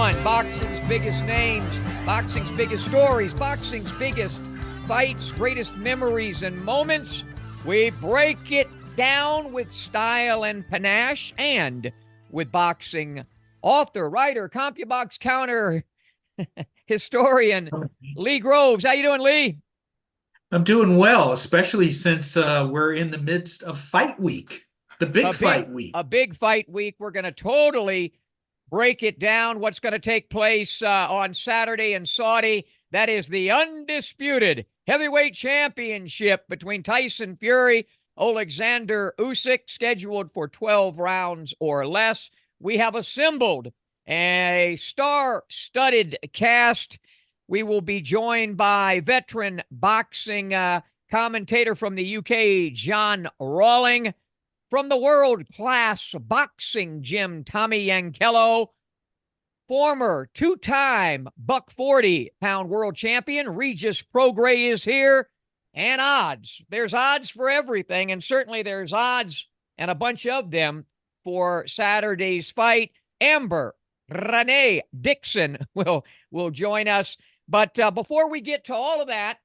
on. Boxing's biggest names, boxing's biggest stories, boxing's biggest fights, greatest memories and moments. We break it down with style and panache, and with boxing author, writer, CompuBox counter, historian, Lee Groves. How you doing, Lee? I'm doing well, especially since we're in the midst of fight week, the big A big, fight week. a big fight week. We're going to totally break it down. What's going to take place on Saturday in Saudi? That is the undisputed heavyweight championship between Tyson Fury, Oleksandr Usyk, scheduled for 12 rounds or less. We have assembled a star-studded cast. We will be joined by veteran boxing commentator from the UK, John Rawling, from the world-class boxing gym, Tommy Yankello, former two-time buck 40-pound world champion, Regis Prograis is here, and odds. There's odds for everything, and certainly there's odds, and a bunch of them, for Saturday's fight. Amber Renee Dixon will join us. But before we get to all of that,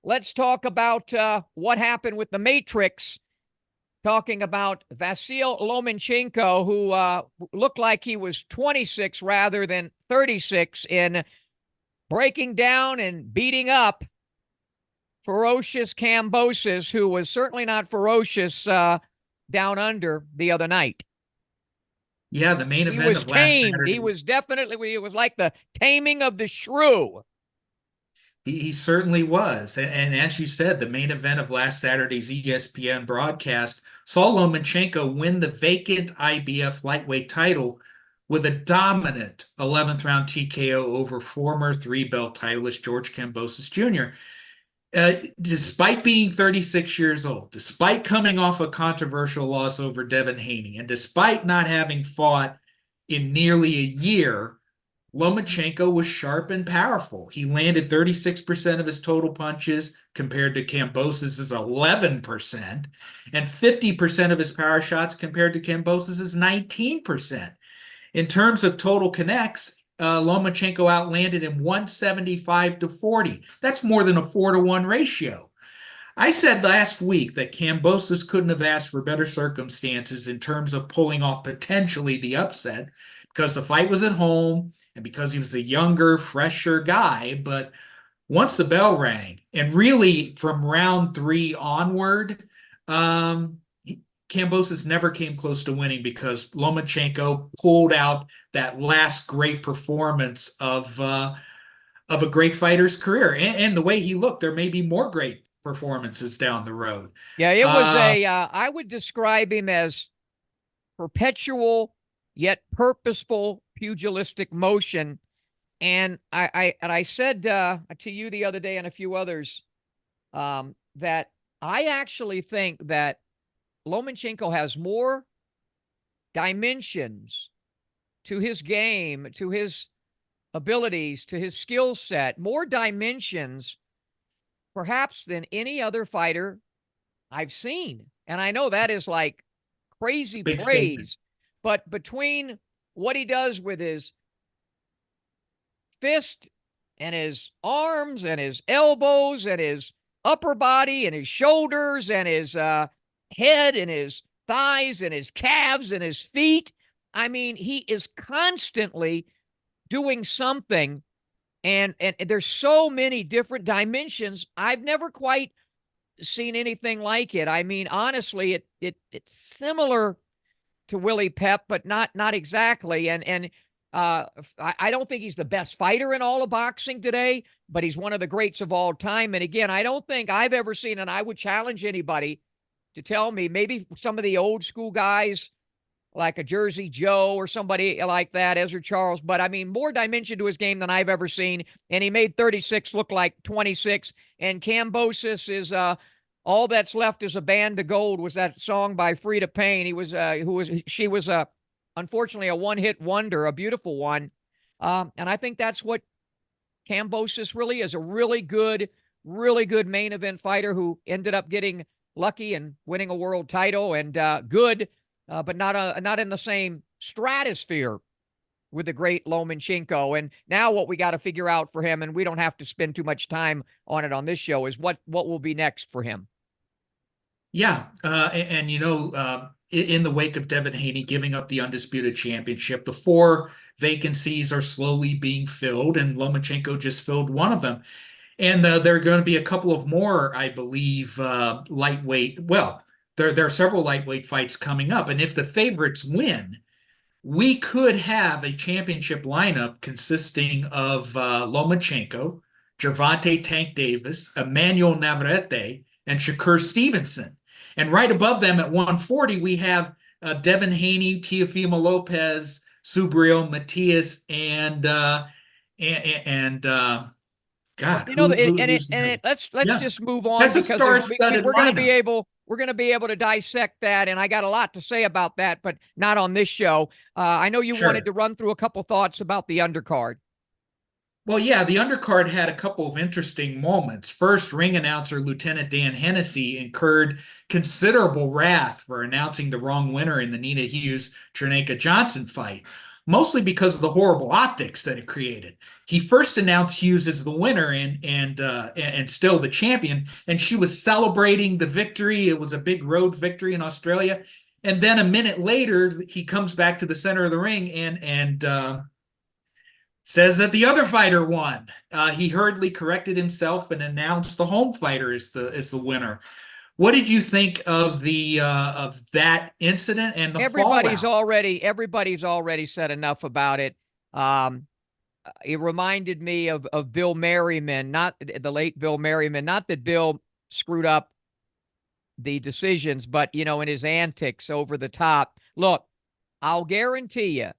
let's talk about what happened with the Matrix, talking about Vasyl Lomachenko, who looked like he was 26 rather than 36 in breaking down and beating up ferocious Kambosos, who was certainly not ferocious down under the other night. Yeah, the main He event was of last tamed. Saturday. He was definitely, it was like the taming of the shrew. He certainly was. And as you said, the main event of last Saturday's ESPN broadcast saw Lomachenko win the vacant IBF lightweight title with a dominant 11th round TKO over former three-belt titleist George Kambosos Jr. Despite being 36 years old, despite coming off a controversial loss over Devin Haney, and despite not having fought in nearly a year, Lomachenko was sharp and powerful. He landed 36% of his total punches compared to Kambosos' 11%, and 50% of his power shots compared to Kambosos' 19%. In terms of total connects, Lomachenko outlanded him 175-40. That's more than a 4-to-1 ratio. I said last week that Kambosos couldn't have asked for better circumstances in terms of pulling off potentially the upset, because the fight was at home and because he was a younger, fresher guy. But once the bell rang, and really from round 3 onward, Kambosos never came close to winning, because Lomachenko pulled out that last great performance of a great fighter's career. And the way he looked, there may be more great performances down the road. Yeah, it was I would describe him as perpetual yet purposeful pugilistic motion. And I said to you the other day and a few others that I actually think that Lomachenko has more dimensions to his game, to his abilities, to his skill set, more dimensions perhaps than any other fighter I've seen. And I know that is like crazy Big statement. praise, but between what he does with his fist and his arms and his elbows and his upper body and his shoulders and his head and his thighs and his calves and his feet, I mean, he is constantly doing something, and there's so many different dimensions. I've never quite seen anything like it. I mean, honestly, it's similar to Willie Pep, but not exactly. And I don't think he's the best fighter in all of boxing today, but he's one of the greats of all time. And again, I don't think I've ever seen, and I would challenge anybody to tell me, maybe some of the old school guys like a Jersey Joe or somebody like that, Ezra Charles, but I mean, more dimension to his game than I've ever seen. And he made 36 look like 26. And Kambosos is All That's Left Is a Band of Gold, was that song by Frida Payne. She was unfortunately a one-hit wonder, a beautiful one. And I think that's what Kambosos really is, a really good main event fighter who ended up getting lucky and winning a world title, and good, but not in the same stratosphere with the great Lomachenko. And now what we got to figure out for him, and we don't have to spend too much time on it on this show, is what will be next for him. Yeah, and in the wake of Devin Haney giving up the undisputed championship, the four vacancies are slowly being filled, and Lomachenko just filled one of them. And there are going to be a couple of more, I believe, lightweight. Well, there are several lightweight fights coming up, and if the favorites win, we could have a championship lineup consisting of Lomachenko, Gervonta Tank Davis, Emmanuel Navarrete, and Shakur Stevenson. And right above them at 140, we have Devin Haney, Teofimo Lopez, Subriel Matias, and God, let's just move on, that's a because star-studded we're going to be lineup. able to dissect that, and I got a lot to say about that, but not on this show. I know you wanted to run through a couple thoughts about the undercard. Well, yeah, the undercard had a couple of interesting moments. First, ring announcer Lieutenant Dan Hennessy incurred considerable wrath for announcing the wrong winner in the Nina Hughes-Trineka Johnson fight, mostly because of the horrible optics that it created. He first announced Hughes as the winner and still the champion, and she was celebrating the victory. It was a big road victory in Australia. And then a minute later, he comes back to the center of the ring and says that the other fighter won. He hurriedly corrected himself and announced the home fighter is the winner. What did you think of that incident and the Everybody's fallout? already said enough about it. It reminded me of Bill Merriman, not the late Bill Merriman. Not that Bill screwed up the decisions, but in his antics over the top. Look, I'll guarantee you,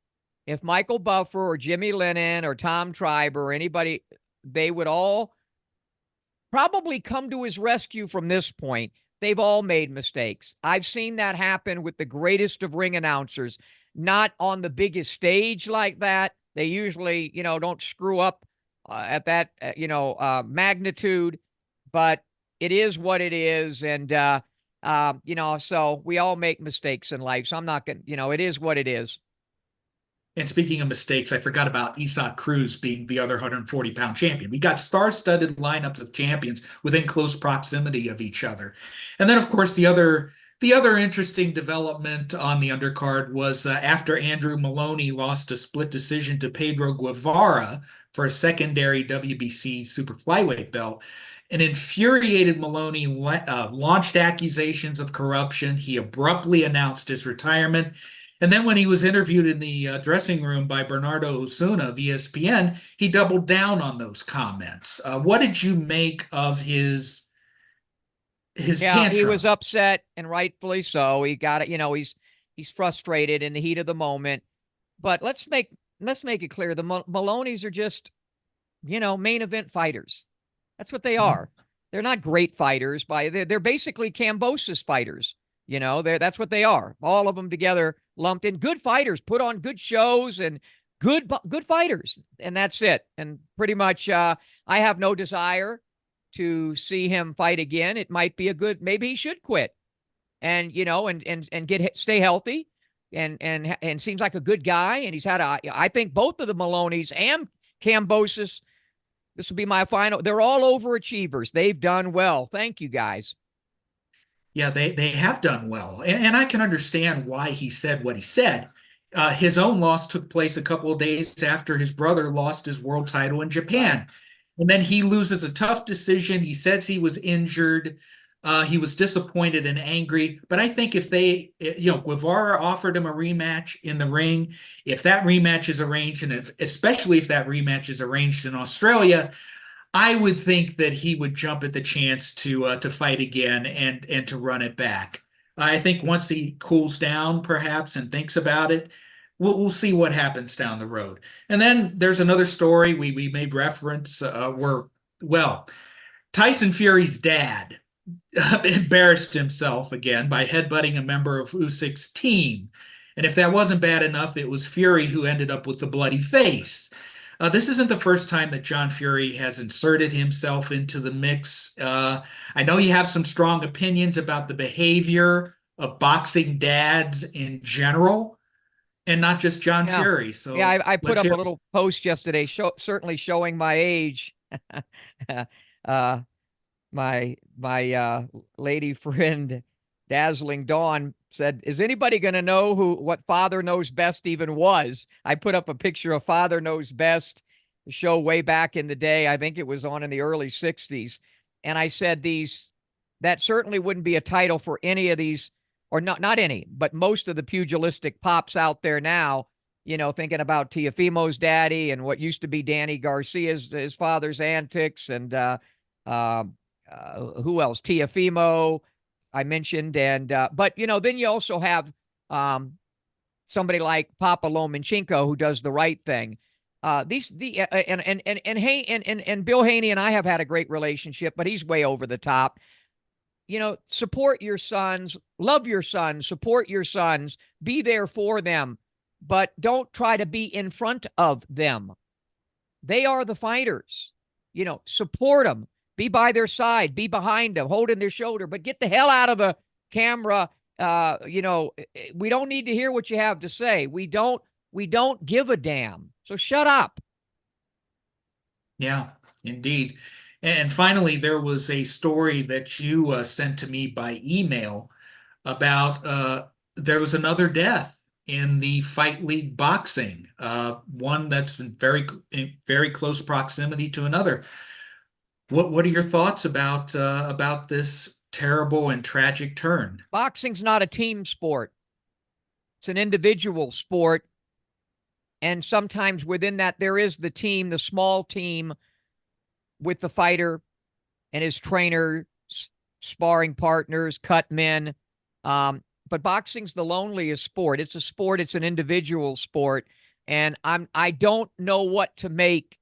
if Michael Buffer or Jimmy Lennon or Tom Tribe or anybody, they would all probably come to his rescue from this point. They've all made mistakes. I've seen that happen with the greatest of ring announcers, not on the biggest stage like that. They usually, don't screw up at that, magnitude, but it is what it is. And, so we all make mistakes in life. So I'm not going to, it is what it is. And speaking of mistakes, I forgot about Isaac Cruz being the other 140-pound champion. We got star-studded lineups of champions within close proximity of each other. And then, of course, the other interesting development on the undercard was after Andrew Maloney lost a split decision to Pedro Guevara for a secondary WBC super flyweight belt. An infuriated Maloney launched accusations of corruption. He abruptly announced his retirement. And then when he was interviewed in the dressing room by Bernardo Osuna of ESPN, he doubled down on those comments. What did you make of his tantrum? He was upset, and rightfully so. He got it. He's frustrated in the heat of the moment. But let's make it clear: the Maloneys are just, main event fighters. That's what they are. They're not great fighters. They're basically Kambosos fighters. That's what they are. All of them together, lumped in. Good fighters, put on good shows, and good fighters, and that's it. And pretty much, I have no desire to see him fight again. It might be maybe he should quit, and stay healthy, and seems like a good guy. And he's had I think both of the Maloneys and Kambosos. This will be my final. They're all overachievers. They've done well. Thank you, guys. Yeah, they have done well. And I can understand why he said what he said. His own loss took place a couple of days after his brother lost his world title in Japan. And then he loses a tough decision. He says he was injured. He was disappointed and angry. But I think if Guevara offered him a rematch in the ring, if that rematch is arranged, and especially if that rematch is arranged in Australia, I would think that he would jump at the chance to fight again and to run it back. I think once he cools down, perhaps, and thinks about it, we'll see what happens down the road. And then there's another story we made reference Tyson Fury's dad embarrassed himself again by headbutting a member of Usyk's team. And if that wasn't bad enough, it was Fury who ended up with the bloody face. This isn't the first time that John Fury has inserted himself into the mix. I know you have some strong opinions about the behavior of boxing dads in general. and not just John Yeah. Fury. Yeah, So I put let's up hear. a little post yesterday, certainly showing my age. uh, my lady friend, Dazzling Dawn, said, "Is anybody going to know what Father Knows Best even was?" I put up a picture of Father Knows Best, the show way back in the day. I think it was on in the early '60s, and I said that certainly wouldn't be a title for any of these, or not any, but most of the pugilistic pops out there now. Thinking about Teofimo's daddy and what used to be Danny Garcia's his father's antics, and uh, who else? Teofimo, I mentioned, and but then you also have somebody like Papa Lomachenko who does the right thing. These the and Bill Haney and I have had a great relationship, but he's way over the top. Support your sons, love your sons, support your sons, be there for them, but don't try to be in front of them. They are the fighters. Support them, be by their side, be behind them, holding their shoulder, but get the hell out of the camera. We don't need to hear what you have to say. We don't give a damn. So shut up. Yeah, indeed. And finally, there was a story that you sent to me by email about there was another death in the Fight League boxing, one that's in very close proximity to another. What are your thoughts about this terrible and tragic turn? Boxing's not a team sport. It's an individual sport. And sometimes within that, there is the team, the small team with the fighter and his trainer, sparring partners, cut men. But boxing's the loneliest sport. It's a sport. It's an individual sport. And I don't know what to make.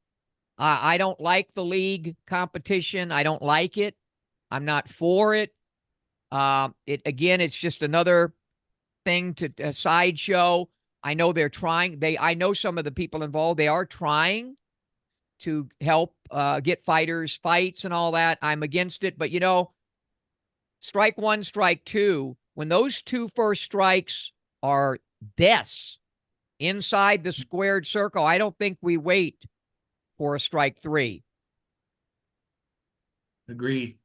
I don't like the league competition. I don't like it. I'm not for it. It's just another thing to a sideshow. I know they're trying. I know some of the people involved. They are trying to help get fighters fights and all that. I'm against it, but strike one, strike two. When those two first strikes are deaths inside the squared circle, I don't think we wait for a strike three. Agreed.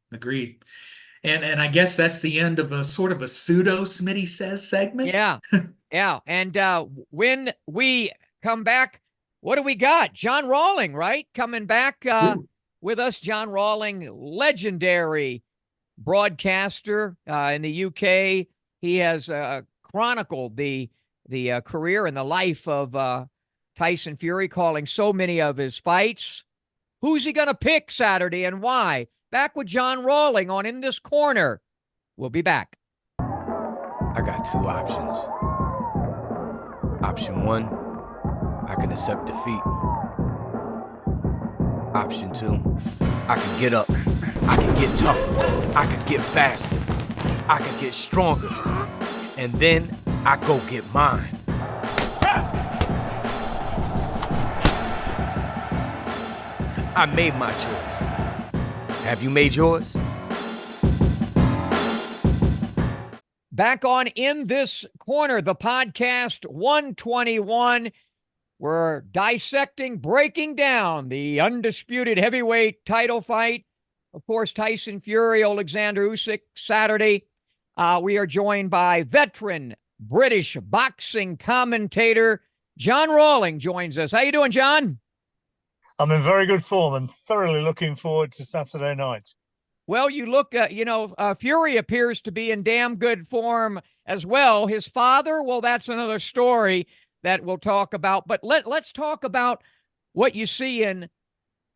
And I guess that's the end of a sort of a pseudo Smitty Says segment. Yeah. Yeah. And when we come back, what do we got? John Rawling, right? Coming back with us. John Rawling, legendary broadcaster in the UK. He has chronicled the career and the life of Tyson Fury, calling so many of his fights. Who's he going to pick Saturday and why? Back with John Rawling on In This Corner. We'll be back. I got two options. Option one, I can accept defeat. Option two, I can get up. I can get tougher. I can get faster. I can get stronger. And then I go get mine. I made my choice. Have you made yours? Back on In This Corner, the podcast 121. We're dissecting, breaking down the undisputed heavyweight title fight. Of course, Tyson Fury, Oleksandr Usyk, Saturday. We are joined by veteran British boxing commentator John Rawling joins us. How you doing, John? I'm in very good form and thoroughly looking forward to Saturday night. Well, you look, Fury appears to be in damn good form as well. His father, well, that's another story that we'll talk about. But let's talk about what you see in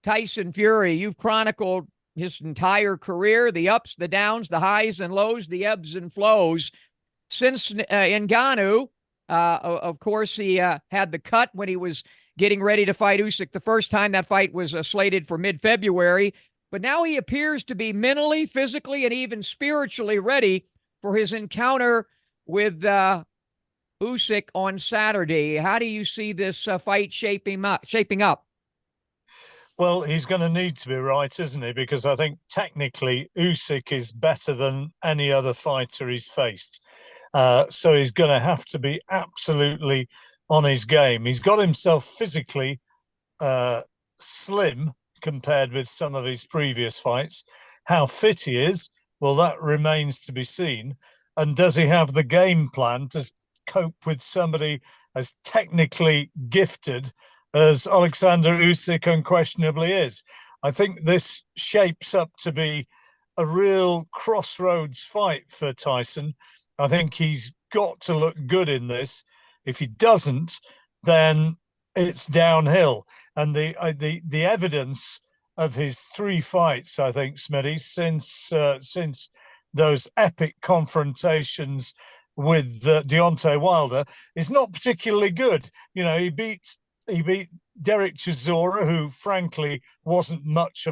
Tyson Fury. You've chronicled his entire career, the ups, the downs, the highs and lows, the ebbs and flows. Since Ngannou, of course, he had the cut when he was getting ready to fight Usyk the first time. That fight was slated for mid-February. But now he appears to be mentally, physically, and even spiritually ready for his encounter with Usyk on Saturday. How do you see this fight shaping up? Well, he's going to need to be right, isn't he? Because I think technically Usyk is better than any other fighter he's faced. So he's going to have to be absolutely on his game. He's got himself physically slim compared with some of his previous fights. How fit he is, well, that remains to be seen. And does he have the game plan to cope with somebody as technically gifted as Oleksandr Usyk unquestionably is? I think this shapes up to be a real crossroads fight for Tyson. I think he's got to look good in this. If he doesn't, then it's downhill. And the evidence of his 3 fights, I think, Smitty, since those epic confrontations with Deontay Wilder, is not particularly good. You know, he beat Derek Chisora, who frankly wasn't much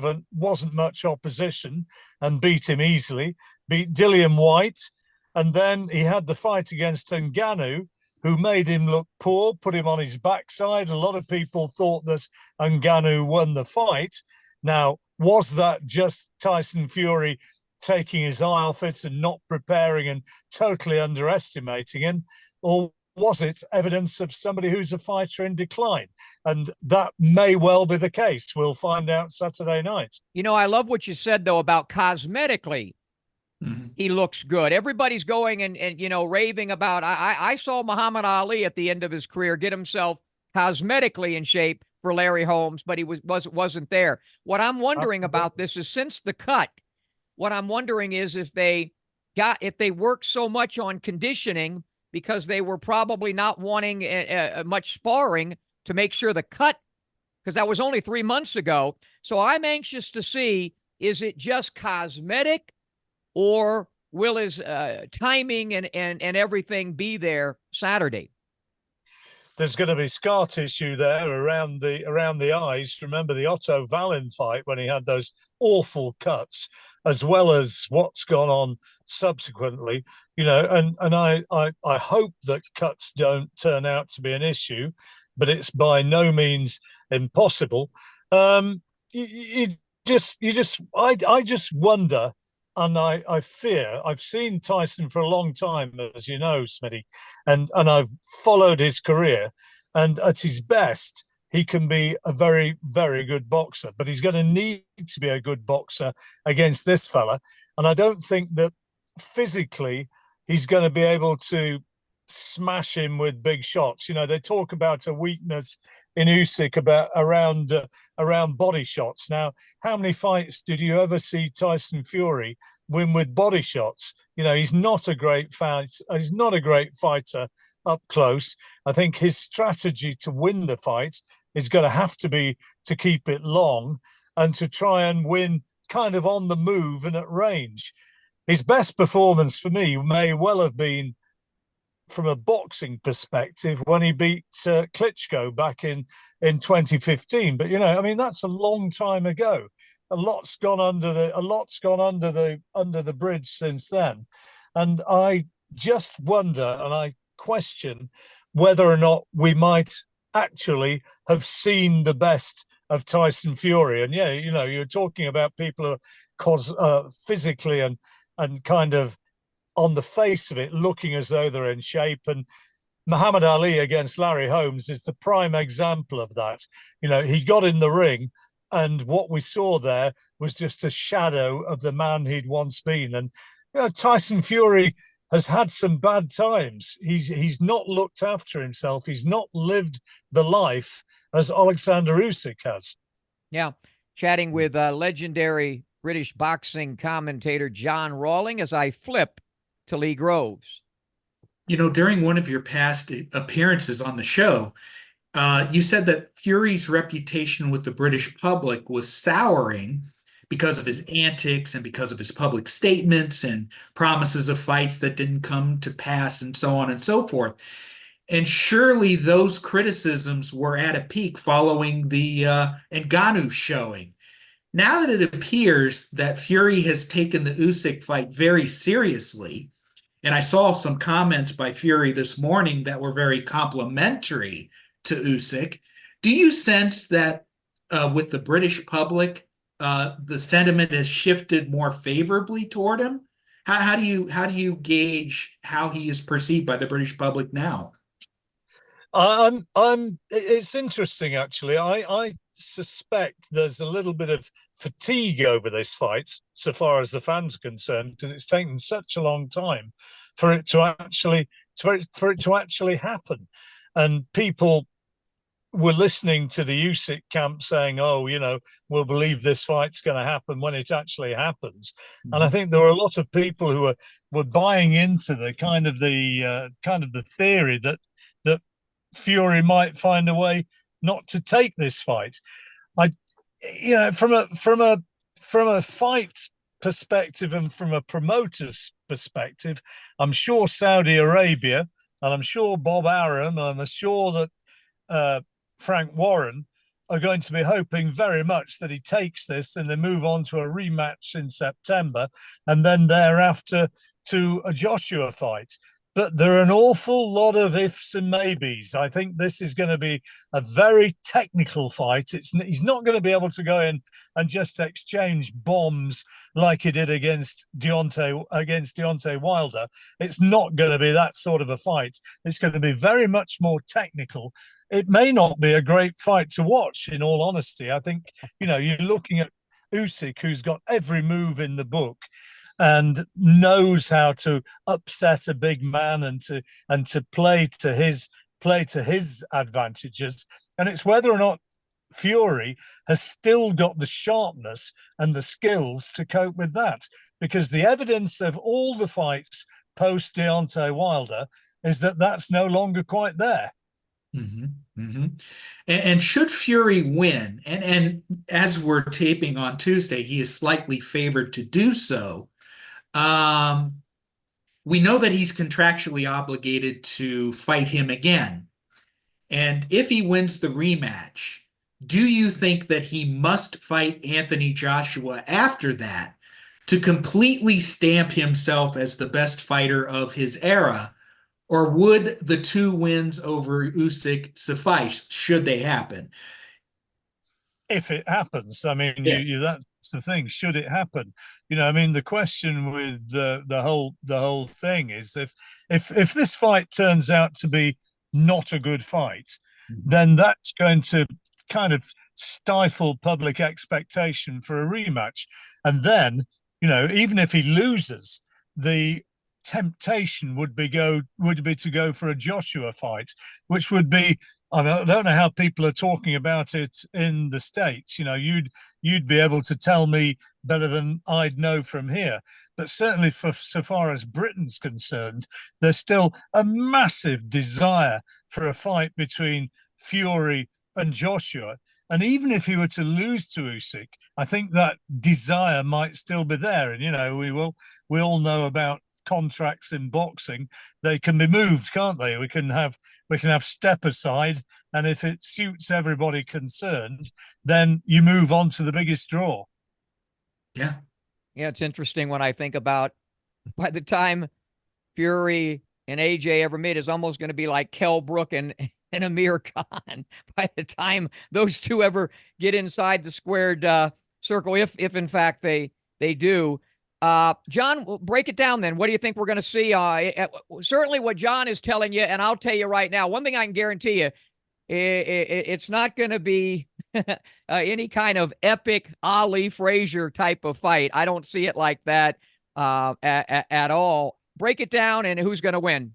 opposition, and beat him easily. Beat Dillian White, and then he had the fight against Ngannou, who made him look poor, put him on his backside. A lot of people thought that Ngannou won the fight. Now, was that just Tyson Fury taking his eye off it and not preparing and totally underestimating him? Or was it evidence of somebody who's a fighter in decline? And that may well be the case. We'll find out Saturday night. You know, I love what you said, though, about cosmetically. He looks good. Everybody's going and you know, raving about, I saw Muhammad Ali at the end of his career get himself cosmetically in shape for Larry Holmes, but he wasn't there. What I'm wondering about this is, since the cut, what I'm wondering is if they worked so much on conditioning, because they were probably not wanting much sparring to make sure the cut, because that was only 3 months ago. So I'm anxious to see, is it just cosmetic, or will his timing and everything be there Saturday? There's going to be scar tissue there around the eyes. Remember the Otto Wallin fight when he had those awful cuts, as well as what's gone on subsequently. You know, and I hope that cuts don't turn out to be an issue, but it's by no means impossible. I just wonder. And I fear, I've seen Tyson for a long time, as you know, Smitty, and I've followed his career. And at his best, he can be a very, very good boxer, but he's going to need to be a good boxer against this fella. And I don't think that physically he's going to be able to smash him with big shots. You know, they talk about a weakness in Usyk around body shots. Now, how many fights did you ever see Tyson Fury win with body shots? You know, he's not a great fighter up close. I think his strategy to win the fight is going to have to be to keep it long and to try and win kind of on the move and at range. His best performance for me may well have been, from a boxing perspective, when he beat Klitschko back in 2015. But you know, I mean, that's a long time ago. A lot's gone under the bridge since then, and I just wonder, and I question whether or not we might actually have seen the best of Tyson Fury. And yeah, you know, you're talking about people who are physically and kind of, on the face of it, looking as though they're in shape. And Muhammad Ali against Larry Holmes is the prime example of that. You know, he got in the ring, and what we saw there was just a shadow of the man he'd once been. And you know, Tyson Fury has had some bad times. He's not looked after himself. He's not lived the life as Oleksandr Usyk has. Yeah, chatting with legendary British boxing commentator John Rawling as I flip to Lee Groves. You know, during one of your past appearances on the show, you said that Fury's reputation with the British public was souring because of his antics and because of his public statements and promises of fights that didn't come to pass and so on and so forth. And surely those criticisms were at a peak following the Ngannou showing. Now that it appears that Fury has taken the Usyk fight very seriously, and I saw some comments by Fury this morning that were very complimentary to Usyk, do you sense that with the British public, the sentiment has shifted more favorably toward him? How do you gauge how he is perceived by the British public now? It's interesting, actually. I suspect there's a little bit of fatigue over this fight, so far as the fans are concerned, because it's taken such a long time for it to actually happen, and people were listening to the Usyk camp saying, "Oh, we'll believe this fight's going to happen when it actually happens." Mm-hmm. And I think there were a lot of people who were buying into the kind of the theory that Fury might find a way not to take this fight. From a fight perspective and from a promoter's perspective, I'm sure Saudi Arabia and I'm sure Bob Arum and I'm sure that Frank Warren are going to be hoping very much that he takes this and they move on to a rematch in September and then thereafter to a Joshua fight. But there are an awful lot of ifs and maybes. I think this is going to be a very technical fight. He's not going to be able to go in and just exchange bombs like he did against Deontay Wilder. It's not going to be that sort of a fight. It's going to be very much more technical. It may not be a great fight to watch, in all honesty. I think, you're looking at Usyk, who's got every move in the book and knows how to upset a big man and to play to his advantages. And it's whether or not Fury has still got the sharpness and the skills to cope with that, because the evidence of all the fights post Deontay Wilder is that that's no longer quite there. Mm-hmm, mm-hmm. And should Fury win, and as we're taping on Tuesday, he is slightly favored to do so. We know that he's contractually obligated to fight him again. And if he wins the rematch, do you think that he must fight Anthony Joshua after that to completely stamp himself as the best fighter of his era? Or would the 2 wins over Usyk suffice, should they happen? If it happens, I mean, that's the thing. Should it happen? The question with the whole thing is if this fight turns out to be not a good fight, then that's going to kind of stifle public expectation for a rematch. And then, even if he loses, the temptation would be to go for a Joshua fight, which would be, I don't know how people are talking about it in the States. You'd be able to tell me better than I'd know from here. But certainly so far as Britain's concerned, there's still a massive desire for a fight between Fury and Joshua. And even if he were to lose to Usyk, I think that desire might still be there. And, we all know about contracts in boxing. They can be moved, can't they? We can have step aside, and if it suits everybody concerned, then you move on to the biggest draw. Yeah, it's interesting when I think about, by the time Fury and AJ ever meet, is almost going to be like Kell Brook and Amir Khan. By the time those two ever get inside the squared circle, if in fact they do. John, we'll break it down then. What do you think we're going to see? Certainly what John is telling you, and I'll tell you right now, one thing I can guarantee you, it's not going to be any kind of epic Ali Frazier type of fight. I don't see it like that at all. Break it down, and who's going to win?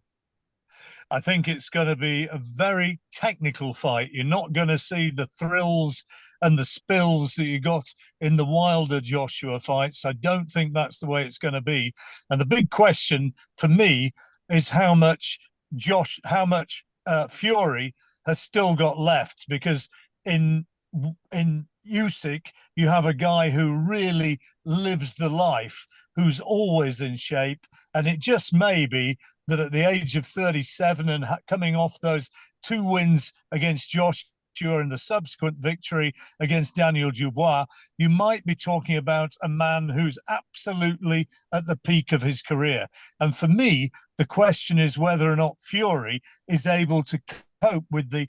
I think it's going to be a very technical fight. You're not going to see the thrills and the spills that you got in the Wilder Joshua fights. I don't think that's the way it's going to be. And the big question for me is how much Fury has still got left, because in Usyk, you have a guy who really lives the life, who's always in shape. And it just may be that at the age of 37 and coming off those 2 wins against Joshua and the subsequent victory against Daniel Dubois, you might be talking about a man who's absolutely at the peak of his career. And for me, the question is whether or not Fury is able to cope with the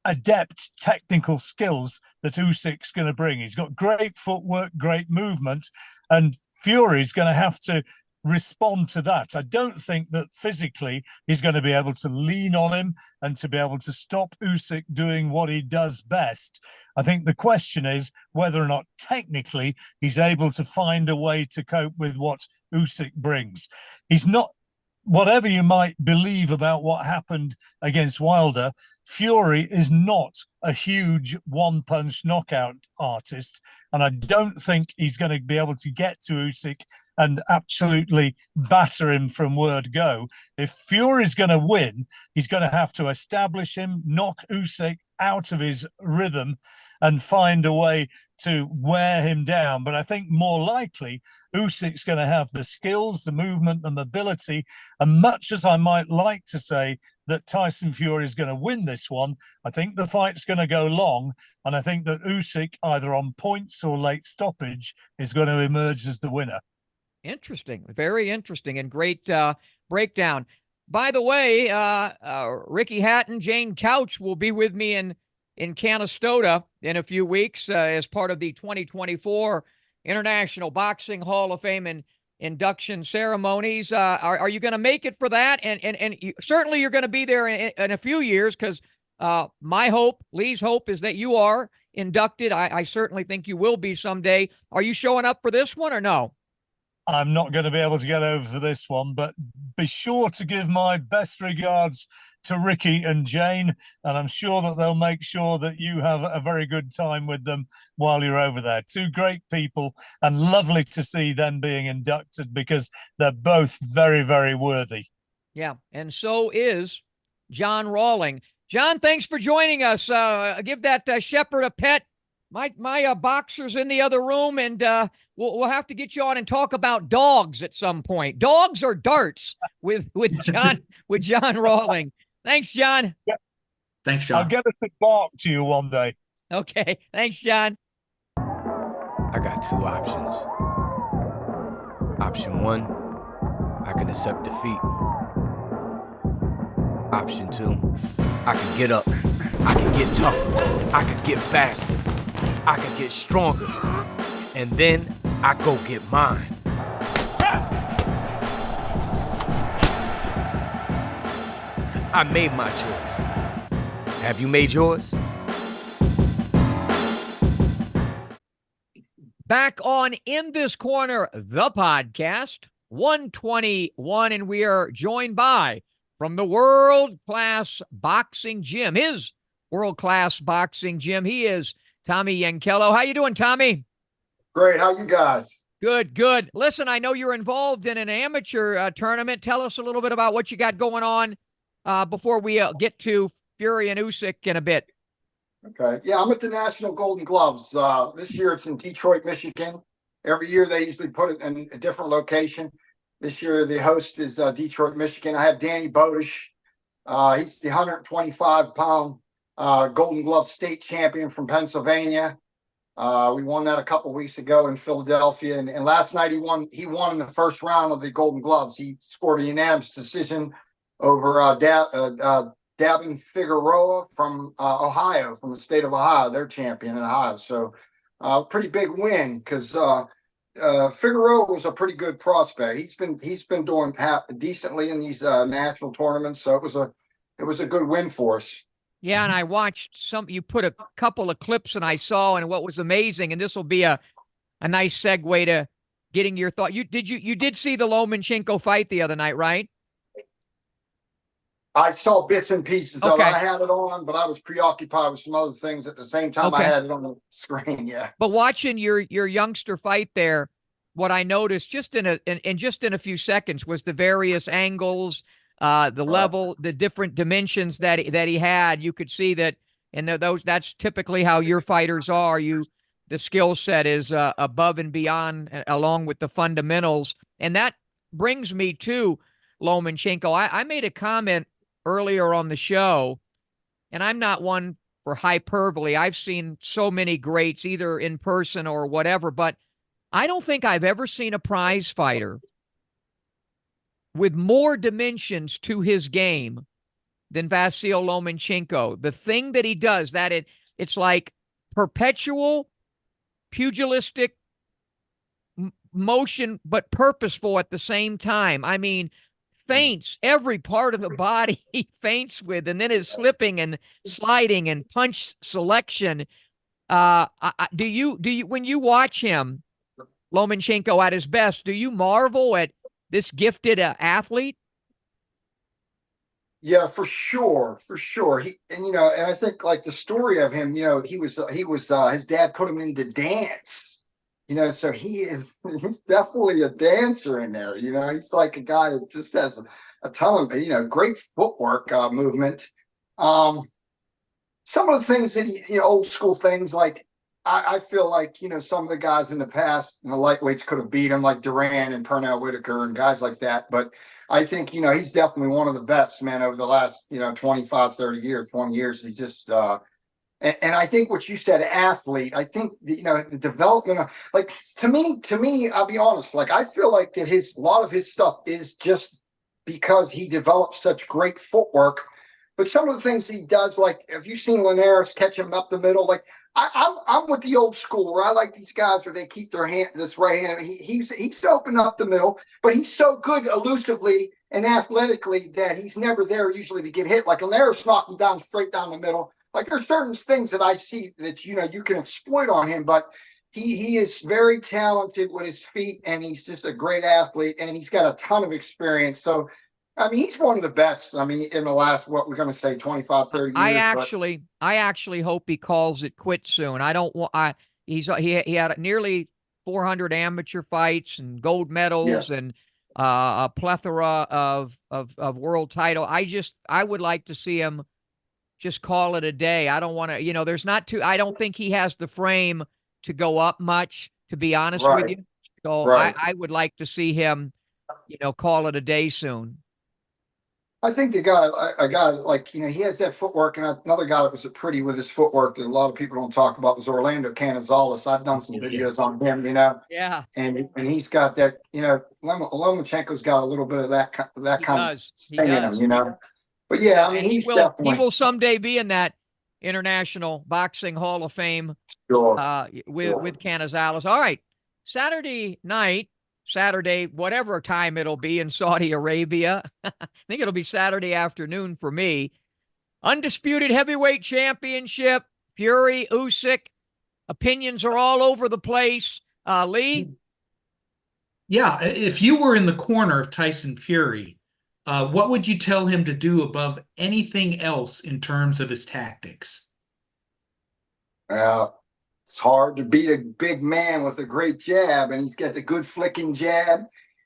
adept technical skills that Usyk's going to bring. He's got great footwork, great movement, and Fury's going to have to respond to that. I don't think that physically he's going to be able to lean on him and to be able to stop Usyk doing what he does best. I think the question is whether or not technically he's able to find a way to cope with what Usyk brings. He's not. Whatever you might believe about what happened against Wilder, Fury is not a huge one-punch knockout artist, and I don't think he's going to be able to get to Usyk and absolutely batter him from word go. If Fury's going to win, he's going to have to establish him, knock Usyk out of his rhythm, and find a way to wear him down. But I think more likely Usyk's going to have the skills, the movement, the mobility. And much as I might like to say that Tyson Fury is going to win this one, I think the fight's going to go long. And I think that Usyk, either on points or late stoppage, is going to emerge as the winner. Interesting. Very interesting and great breakdown. By the way, Ricky Hatton, Jane Couch will be with me in Canastota in a few weeks as part of the 2024 International Boxing Hall of Fame and induction ceremonies. Are you going to make it for that? And certainly you're going to be there in a few years, because my hope, Lee's hope, is that you are inducted. I certainly think you will be someday. Are you showing up for this one or no? I'm not going to be able to get over for this one, but be sure to give my best regards to Ricky and Jane, and I'm sure that they'll make sure that you have a very good time with them while you're over there. Two great people, and lovely to see them being inducted, because they're both very, very worthy. Yeah, and so is John Rawling. John, thanks for joining us. Give that shepherd a pet. My boxer's in the other room, and we'll have to get you on and talk about dogs at some point. Dogs or darts with John Rawling. Thanks, John. Thanks, John. I'll get us to bark to you one day. Okay. Thanks, John. I got two options. Option one, I can accept defeat. Option two, I can get up. I can get tougher. I can get faster. I can get stronger. And then I go get mine. I made my choice. Have you made yours? Back on In This Corner, the podcast, 121, and we are joined by, from the world-class boxing gym, his world-class boxing gym, he is Tommy Yankello. How you doing, Tommy? Great. How you guys? Good, good. Listen, I know you're involved in an amateur tournament. Tell us a little bit about what you got going on before we get to Fury and Usyk in a bit. Okay. Yeah, I'm at the National Golden Gloves. This year it's in Detroit, Michigan. Every year they usually put it in a different location. This year the host is Detroit, Michigan. I have Danny Bodish. He's the 125-pound Golden Glove state champion from Pennsylvania. We won that a couple weeks ago in Philadelphia, and last night he won in the first round of the Golden Gloves. He scored a unanimous decision over Davin Figueroa from Ohio, from the state of Ohio. They're champion in Ohio, so pretty big win, because Figueroa was a pretty good prospect. He's been doing decently in these national tournaments, so it was a good win for us. Yeah, and I watched you put a couple of clips, and I saw, and what was amazing, and this will be a nice segue to getting your thought. You did see the Lomachenko fight the other night, right? I saw bits and pieces of it. Okay. I had it on, but I was preoccupied with some other things at the same time. Okay. I had it on the screen. Yeah. But watching your youngster fight there, what I noticed just in a few seconds was the various angles, the level, the different dimensions that he had. You could see that, and that's typically how your fighters are. The skill set is above and beyond, along with the fundamentals. And that brings me to Lomachenko. I made a comment earlier on the show, and I'm not one for hyperbole. I've seen so many greats either in person or whatever, but I don't think I've ever seen a prize fighter with more dimensions to his game than Vasyl Lomachenko. The thing that he does, that it's like perpetual pugilistic motion, but purposeful at the same time. I mean, feints, every part of the body he feints with, and then his slipping and sliding and punch selection. Do you when you watch him, Lomachenko at his best, do you marvel at this gifted athlete? Yeah, for sure, for sure. And I think like the story of him, he was his dad put him into dance, so he's definitely a dancer in there. He's like a guy that just has a ton of great footwork movement. Some of the things that old school things, like I feel like some of the guys in the past the lightweights could have beat him, like Duran and Pernell Whitaker and guys like that, but I think, he's definitely one of the best, man, over the last, 25, 30 years, 20 years. He's just, and I think what you said, athlete, I think, the development of, like, to me, I'll be honest, like, I feel like that a lot of his stuff is just because he developed such great footwork. But some of the things he does, like, have you seen Linares catch him up the middle? Like, I'm with the old school where I like these guys where they keep their hand, this right hand. He's open up the middle, but he's so good elusively and athletically that he's never there usually to get hit. Like Linares knocked him down straight down the middle. Like there's certain things that I see that you can exploit on him, but he is very talented with his feet, and he's just a great athlete, and he's got a ton of experience. So I mean, he's one of the best. I mean, in the last, what we're going to say, 25, 30 years. I actually hope he calls it quits soon. I don't want, he had nearly 400 amateur fights and gold medals and a plethora of world title. I would like to see him just call it a day. I don't want to, I don't think he has the frame to go up much, to be honest with you. So I would like to see him, call it a day soon. I think a guy like, he has that footwork, and another guy that was pretty with his footwork that a lot of people don't talk about was Orlando Canizales. I've done some videos on him, Yeah. And he's got that, Lomachenko's got a little bit of that kind of thing in him, But yeah, I mean, he will someday be in that International Boxing Hall of Fame with Canizales. All right. Saturday, whatever time it'll be in Saudi Arabia. I think it'll be Saturday afternoon for me. Undisputed heavyweight championship, Fury, Usyk. Opinions are all over the place. Lee? Yeah, if you were in the corner of Tyson Fury, what would you tell him to do above anything else in terms of his tactics? It's hard to beat a big man with a great jab, and he's got the good flicking jab.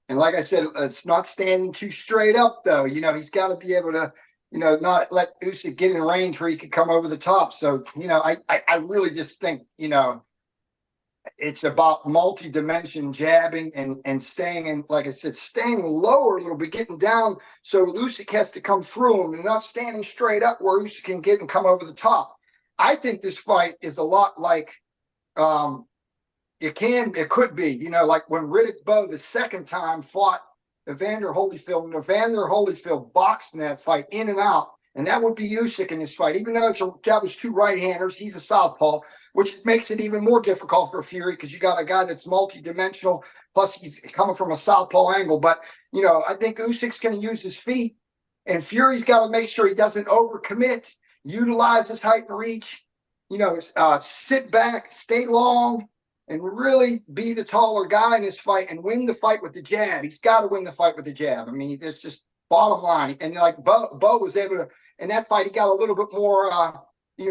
And like I said, it's not standing too straight up, though. He's got to be able to, not let Usyk get in range where he could come over the top. So, I really just think, it's about multi-dimension jabbing and staying in, like I said, staying lower a little bit, getting down so Usyk has to come through him, and not standing straight up where Usyk can get and come over the top. I think this fight is a lot like, it could be, like when Riddick Bowe the second time fought Evander Holyfield, and Evander Holyfield boxed in that fight in and out, and that would be Usyk in this fight. Even though that was two right-handers, he's a southpaw, which makes it even more difficult for Fury because you got a guy that's multi-dimensional, plus he's coming from a southpaw angle. But, I think Usyk's going to use his feet, and Fury's got to make sure he doesn't overcommit, utilize his height and reach, sit back, stay long, and really be the taller guy in this fight and win the fight with the jab. He's got to win the fight with the jab. I mean, it's just bottom line. And like Bowe was able to, in that fight, he got a little bit more,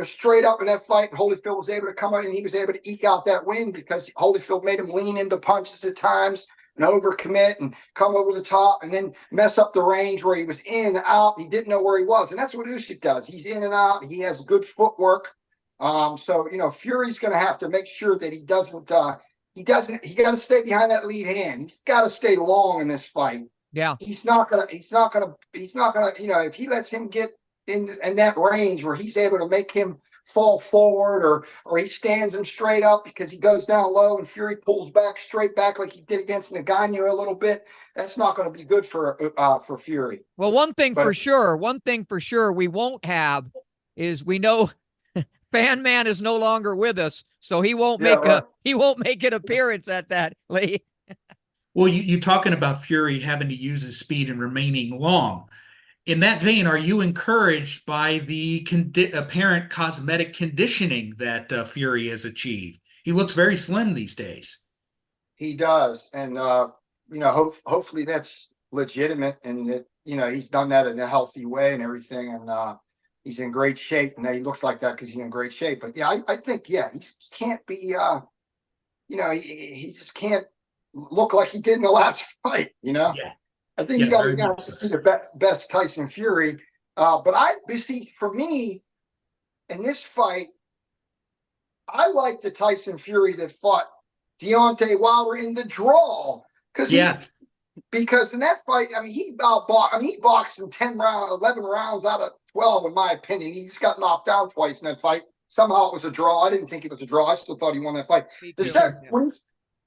straight up in that fight. And Holyfield was able to come out, and he was able to eke out that win because Holyfield made him lean into punches at times and overcommit and come over the top and then mess up the range where he was in, out. He didn't know where he was. And that's what Usyk does. He's in and out. He has good footwork. So, Fury's going to have to make sure that he got to stay behind that lead hand. He's got to stay long in this fight. Yeah. He's not going to, if he lets him get in that range where he's able to make him fall forward or he stands him straight up because he goes down low and Fury pulls back straight back like he did against Ngannou a little bit, that's not going to be good for Fury. Well, one thing for sure we won't have is, we know Fan Man is no longer with us, so he won't make an appearance at that, Lee. Well, you talking about Fury having to use his speed and remaining long. In that vein, are you encouraged by the apparent cosmetic conditioning that Fury has achieved? He looks very slim these days. He does, and hopefully that's legitimate, and that he's done that in a healthy way and everything, and he's in great shape, and he looks like that because he's in great shape. But yeah, I think he can't be, he just can't look like he did in the last fight. Yeah, I think yeah, you got very to much so. see the best Tyson Fury. But for me, in this fight, I like the Tyson Fury that fought Deontay Wilder in the draw because in that fight, I mean, he boxed in 11 rounds out of 12, in my opinion. He just got knocked down twice in that fight. Somehow it was a draw. I didn't think it was a draw. I still thought he won that fight.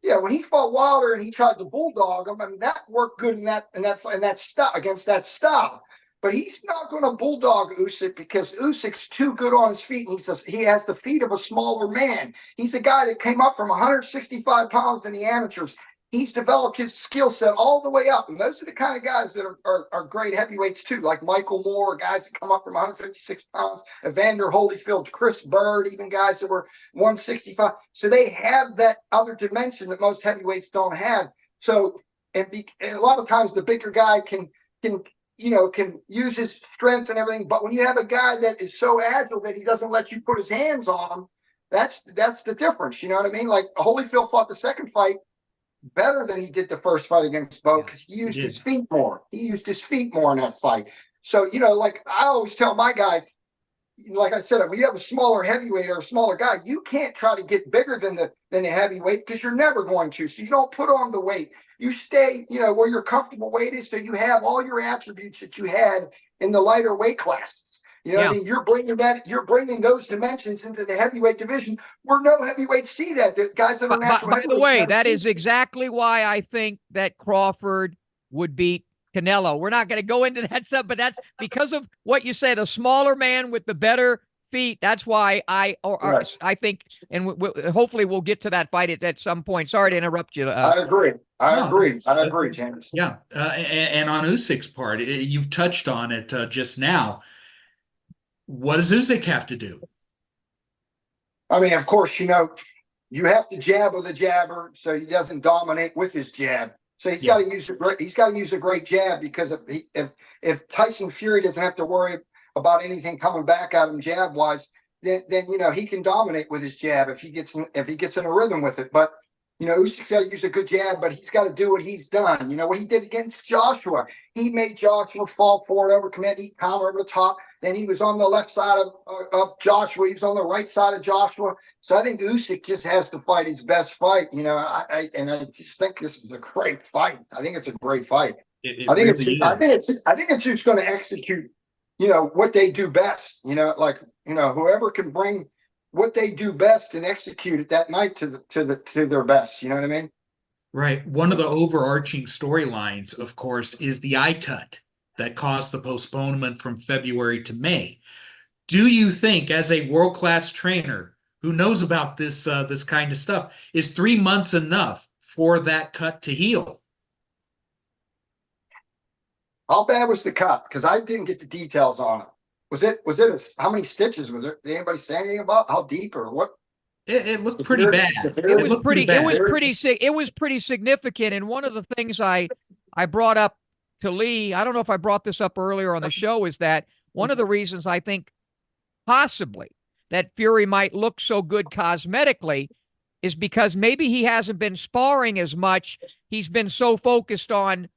When he fought Wilder and he tried to bulldog him, I mean, that worked good in that style against that style. But he's not going to bulldog Usyk because Usyk's too good on his feet. And he has the feet of a smaller man. He's a guy that came up from 165 pounds in the amateurs. He's developed his skill set all the way up. And those are the kind of guys that are great heavyweights too, like Michael Moore, guys that come up from 156 pounds, Evander Holyfield, Chris Bird, even guys that were 165. So they have that other dimension that most heavyweights don't have. So, and a lot of times the bigger guy can use his strength and everything. But when you have a guy that is so agile that he doesn't let you put his hands on him, that's the difference. You know what I mean? Like Holyfield fought the second fight better than he did the first fight against Bo because he used his feet more. He used his feet more in that fight. So, like I always tell my guys, like I said, when you have a smaller heavyweight or a smaller guy, you can't try to get bigger than the heavyweight because you're never going to. So you don't put on the weight. You stay, where your comfortable weight is, so you have all your attributes that you had in the lighter weight classes. What I mean? You're bringing those dimensions into the heavyweight division where no heavyweights see that. The guys that are natural by the way, that is exactly why I think that Crawford would beat Canelo. We're not going to go into that stuff, but that's because of what you say, the smaller man with the better feet. That's why I think, and hopefully we'll get to that fight at some point. Sorry to interrupt you. I agree. I agree, James. Yeah, and on Usyk's part, you've touched on it just now. What does Usyk have to do? I mean, of course, you have to jab with a jabber so he doesn't dominate with his jab. So he's got to use a great jab because if Tyson Fury doesn't have to worry about anything coming back at him jab wise, then he can dominate with his jab if he gets in a rhythm with it. But Usyk's got to use a good jab, but he's got to do what he's done. What he did against Joshua, he made Joshua fall forward, overcommit, he counter over the top. Then he was on the left side of Joshua. He was on the right side of Joshua. So I think Usyk just has to fight his best fight. I just think this is a great fight. I think it's a great fight. I think it's just going to execute, what they do best. Whoever can bring what they do best and execute it that night to their best. You know what I mean? Right. One of the overarching storylines, of course, is the eye cut that caused the postponement from February to May. Do you think, as a world-class trainer who knows about this kind of stuff, is 3 months enough for that cut to heal? How bad was the cut? Because I didn't get the details on it. Was it how many stitches was it? Did anybody say anything about how deep or what? It looked pretty bad. It was pretty significant. And one of the things I brought up to Lee, I don't know if I brought this up earlier on the show, is that one of the reasons I think possibly that Fury might look so good cosmetically is because maybe he hasn't been sparring as much. He's been so focused on,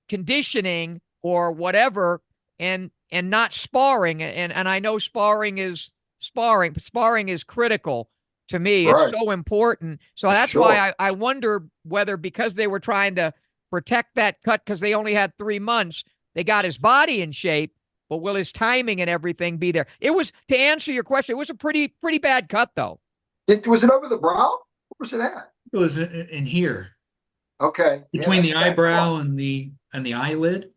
conditioning or whatever and not sparring. And I know sparring is critical to me. Right. It's so important. So that's why I wonder whether because they were trying to protect that cut because they only had 3 months, they got his body in shape, but will his timing and everything be there? It was, to answer your question, it was a pretty bad cut, though. Was it over the brow? Where was it at? It was in here. Okay. Between the eyebrow and the eyelid.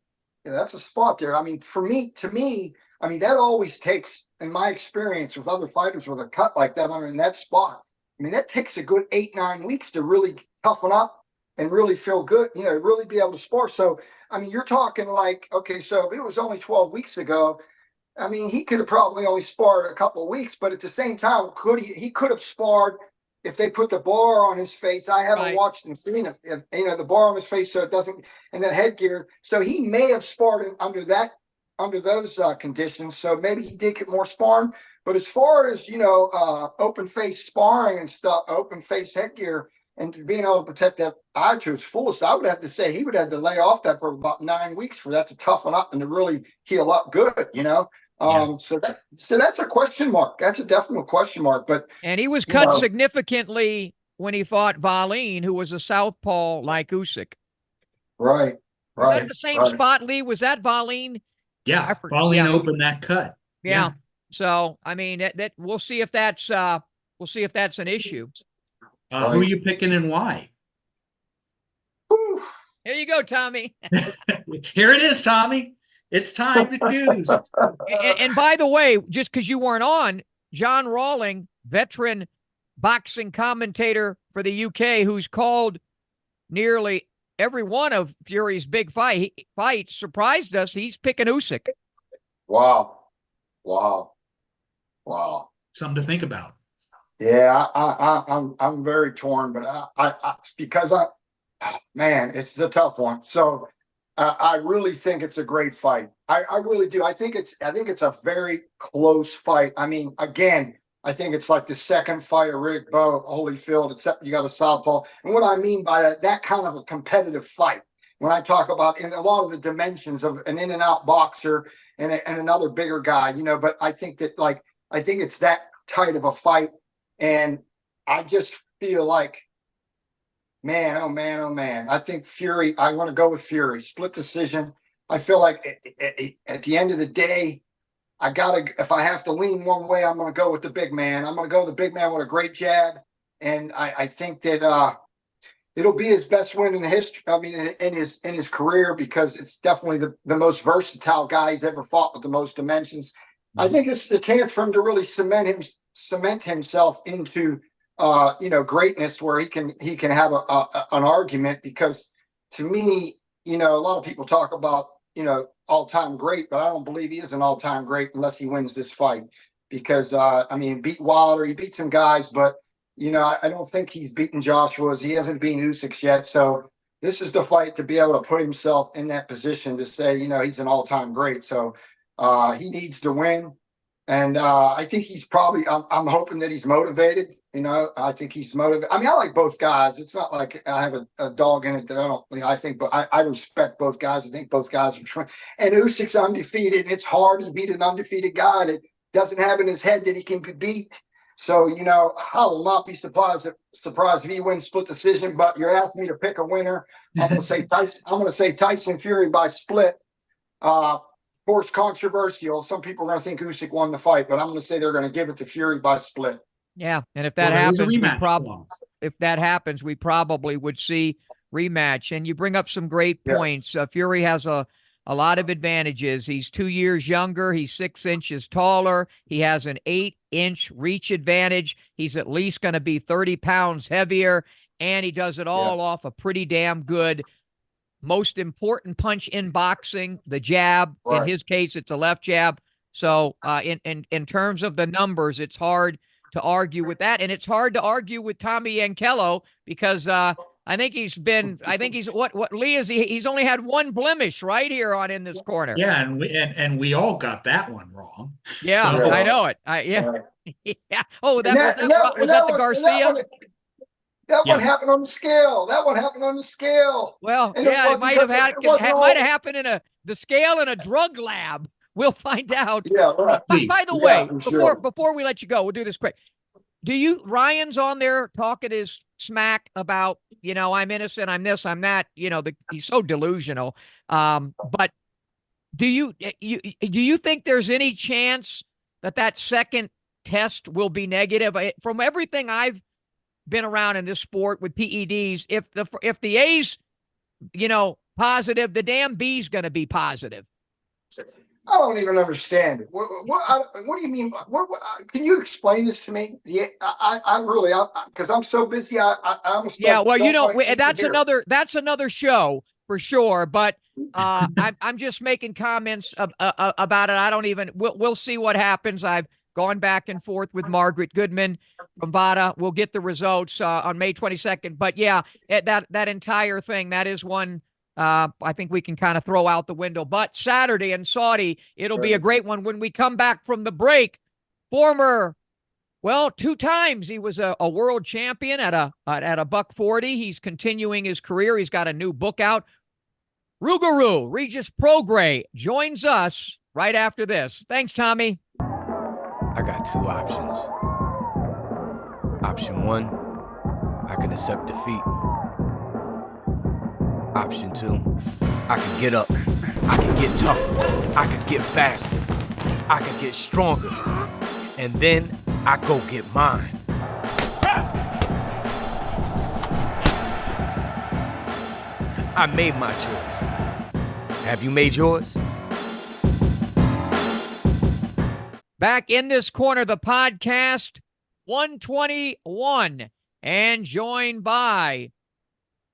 Yeah, that's a spot there. I mean, to me, that always takes, in my experience with other fighters with a cut like that in that spot, that takes a good 8-9 weeks to really toughen up and really feel good, really be able to spar. So, I mean, you're talking like, okay, so if it was only 12 weeks ago, I mean, he could have probably only sparred a couple of weeks, but at the same time, he could have sparred if they put the bar on his face. I haven't Right. watched and seen if the bar on his face so it doesn't, and the headgear. So he may have sparred under those conditions. So maybe he did get more sparring. But as far as open face sparring and stuff, open face headgear, and being able to protect that eye to its fullest, I would have to say he would have to lay off that for about 9 weeks for that to toughen up and to really heal up good. So that's a question mark. That's a definite question mark. But And he was cut significantly when he fought Valine, who was a southpaw like Usyk. Right. Was that the same spot, Lee? Was that Valine? Yeah, Valine opened that cut. Yeah. So I mean that we'll see if that's an issue. Who are you picking and why? Whew. Here you go, Tommy. Here it is, Tommy. It's time to choose. And by the way, just because you weren't on, John Rawling, veteran boxing commentator for the UK, who's called nearly every one of Fury's big fights, surprised us. He's picking Usyk. Wow. Something to think about. Yeah, I'm very torn, but man, it's a tough one. So I really think it's a great fight. I really do. I think it's a very close fight. I mean, again, I think it's like the second fight of Riddick Bowe, Holyfield, except you got a southpaw. And what I mean by that kind of a competitive fight, when I talk about in a lot of the dimensions of an in and out boxer and another bigger guy, but I think it's that tight of a fight. And I just feel like, man, oh man. I think Fury, I want to go with Fury. Split decision. I feel like at the end of the day, if I have to lean one way, I'm going to go with the big man. I'm going to go with the big man with a great jab. And I think that it'll be his best win in history. I mean, in his career, because it's definitely the most versatile guy he's ever fought with the most dimensions. Mm-hmm. I think it's the chance for him to really cement himself into greatness, where he can have an argument. Because to me, a lot of people talk about all-time great, but I don't believe he is an all-time great unless he wins this fight. Because beat Wilder, he beat some guys, but I don't think he's beaten Joshua's. He hasn't beaten Usyk yet. So this is the fight to be able to put himself in that position to say he's an all-time great. So he needs to win. And I think he's probably, I'm hoping that he's motivated. I think he's motivated. I mean, I like both guys. It's not like I have a dog in it that I don't, I think, but I respect both guys. I think both guys are trying. And Usyk's undefeated, and it's hard to beat an undefeated guy that doesn't have in his head that he can be beat. So, I will not be surprised if he wins split decision, but you're asking me to pick a winner. I'm going to say Tyson Fury by split. Of course, controversial. Some people are going to think Usyk won the fight, but I'm going to say they're going to give it to Fury by split. Yeah, and if that happens, we probably would see rematch. And you bring up some great points. Fury has a lot of advantages. He's 2 years younger. He's 6 inches taller. He has an 8-inch reach advantage. He's at least going to be 30 pounds heavier, and he does it all off a pretty damn good most important punch in boxing, the jab. Right. In his case, it's a left jab. So in terms of the numbers, it's hard to argue with that. And it's hard to argue with Tommy Yankello because I think he's what Lee is. He's only had one blemish right here on in this corner. Yeah. And we all got that one wrong. Yeah, so. I know it. Yeah. Oh, was that the Garcia? That one happened on the scale. Well, it might have happened in the scale in a drug lab. We'll find out. Yeah. Right. By the way, before we let you go, we'll do this quick. Ryan's on there talking his smack about, I'm innocent, I'm this, I'm that. He's so delusional. But do you think there's any chance that second test will be negative? From everything I've been around in this sport with PEDs, if the A's, positive, the damn B's going to be positive. I don't even understand it. What do you mean? Can you explain this to me? Yeah, I really, because I'm so busy. I almost Yeah, well, don't want to that's another show for sure. But I'm just making comments about it. I don't even. We'll see what happens. I've gone back and forth with Margaret Goodman from VADA. We'll get the results on May 22nd. But yeah, that entire thing, that is one. I think we can kind of throw out the window. But Saturday in Saudi, it'll be a great one when we come back from the break. Well, 2 times he was a world champion at a $140. He's continuing his career. He's got a new book out. Rougarou, Regis Prograis, joins us right after this. Thanks, Tommy. I got 2 options. Option 1, I can accept defeat. Option 2, I can get up. I can get tougher. I can get faster. I can get stronger. And then I go get mine. I made my choice. Have you made yours? Back in this corner, the podcast 121, and joined by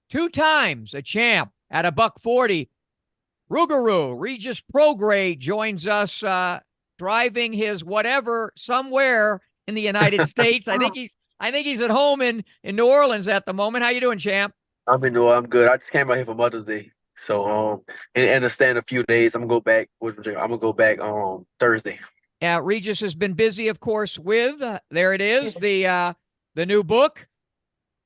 2 times a champ at a $140. Rougarou, Regis Prograis, joins us driving his whatever somewhere in the United States. I think he's at home in New Orleans at the moment. How you doing, champ? I'm in New Orleans. I'm good. I just came out here for Mother's Day. So and to stay in a few days. I'm gonna go back Thursday. Yeah, Regis has been busy, of course, with there it is, the new book,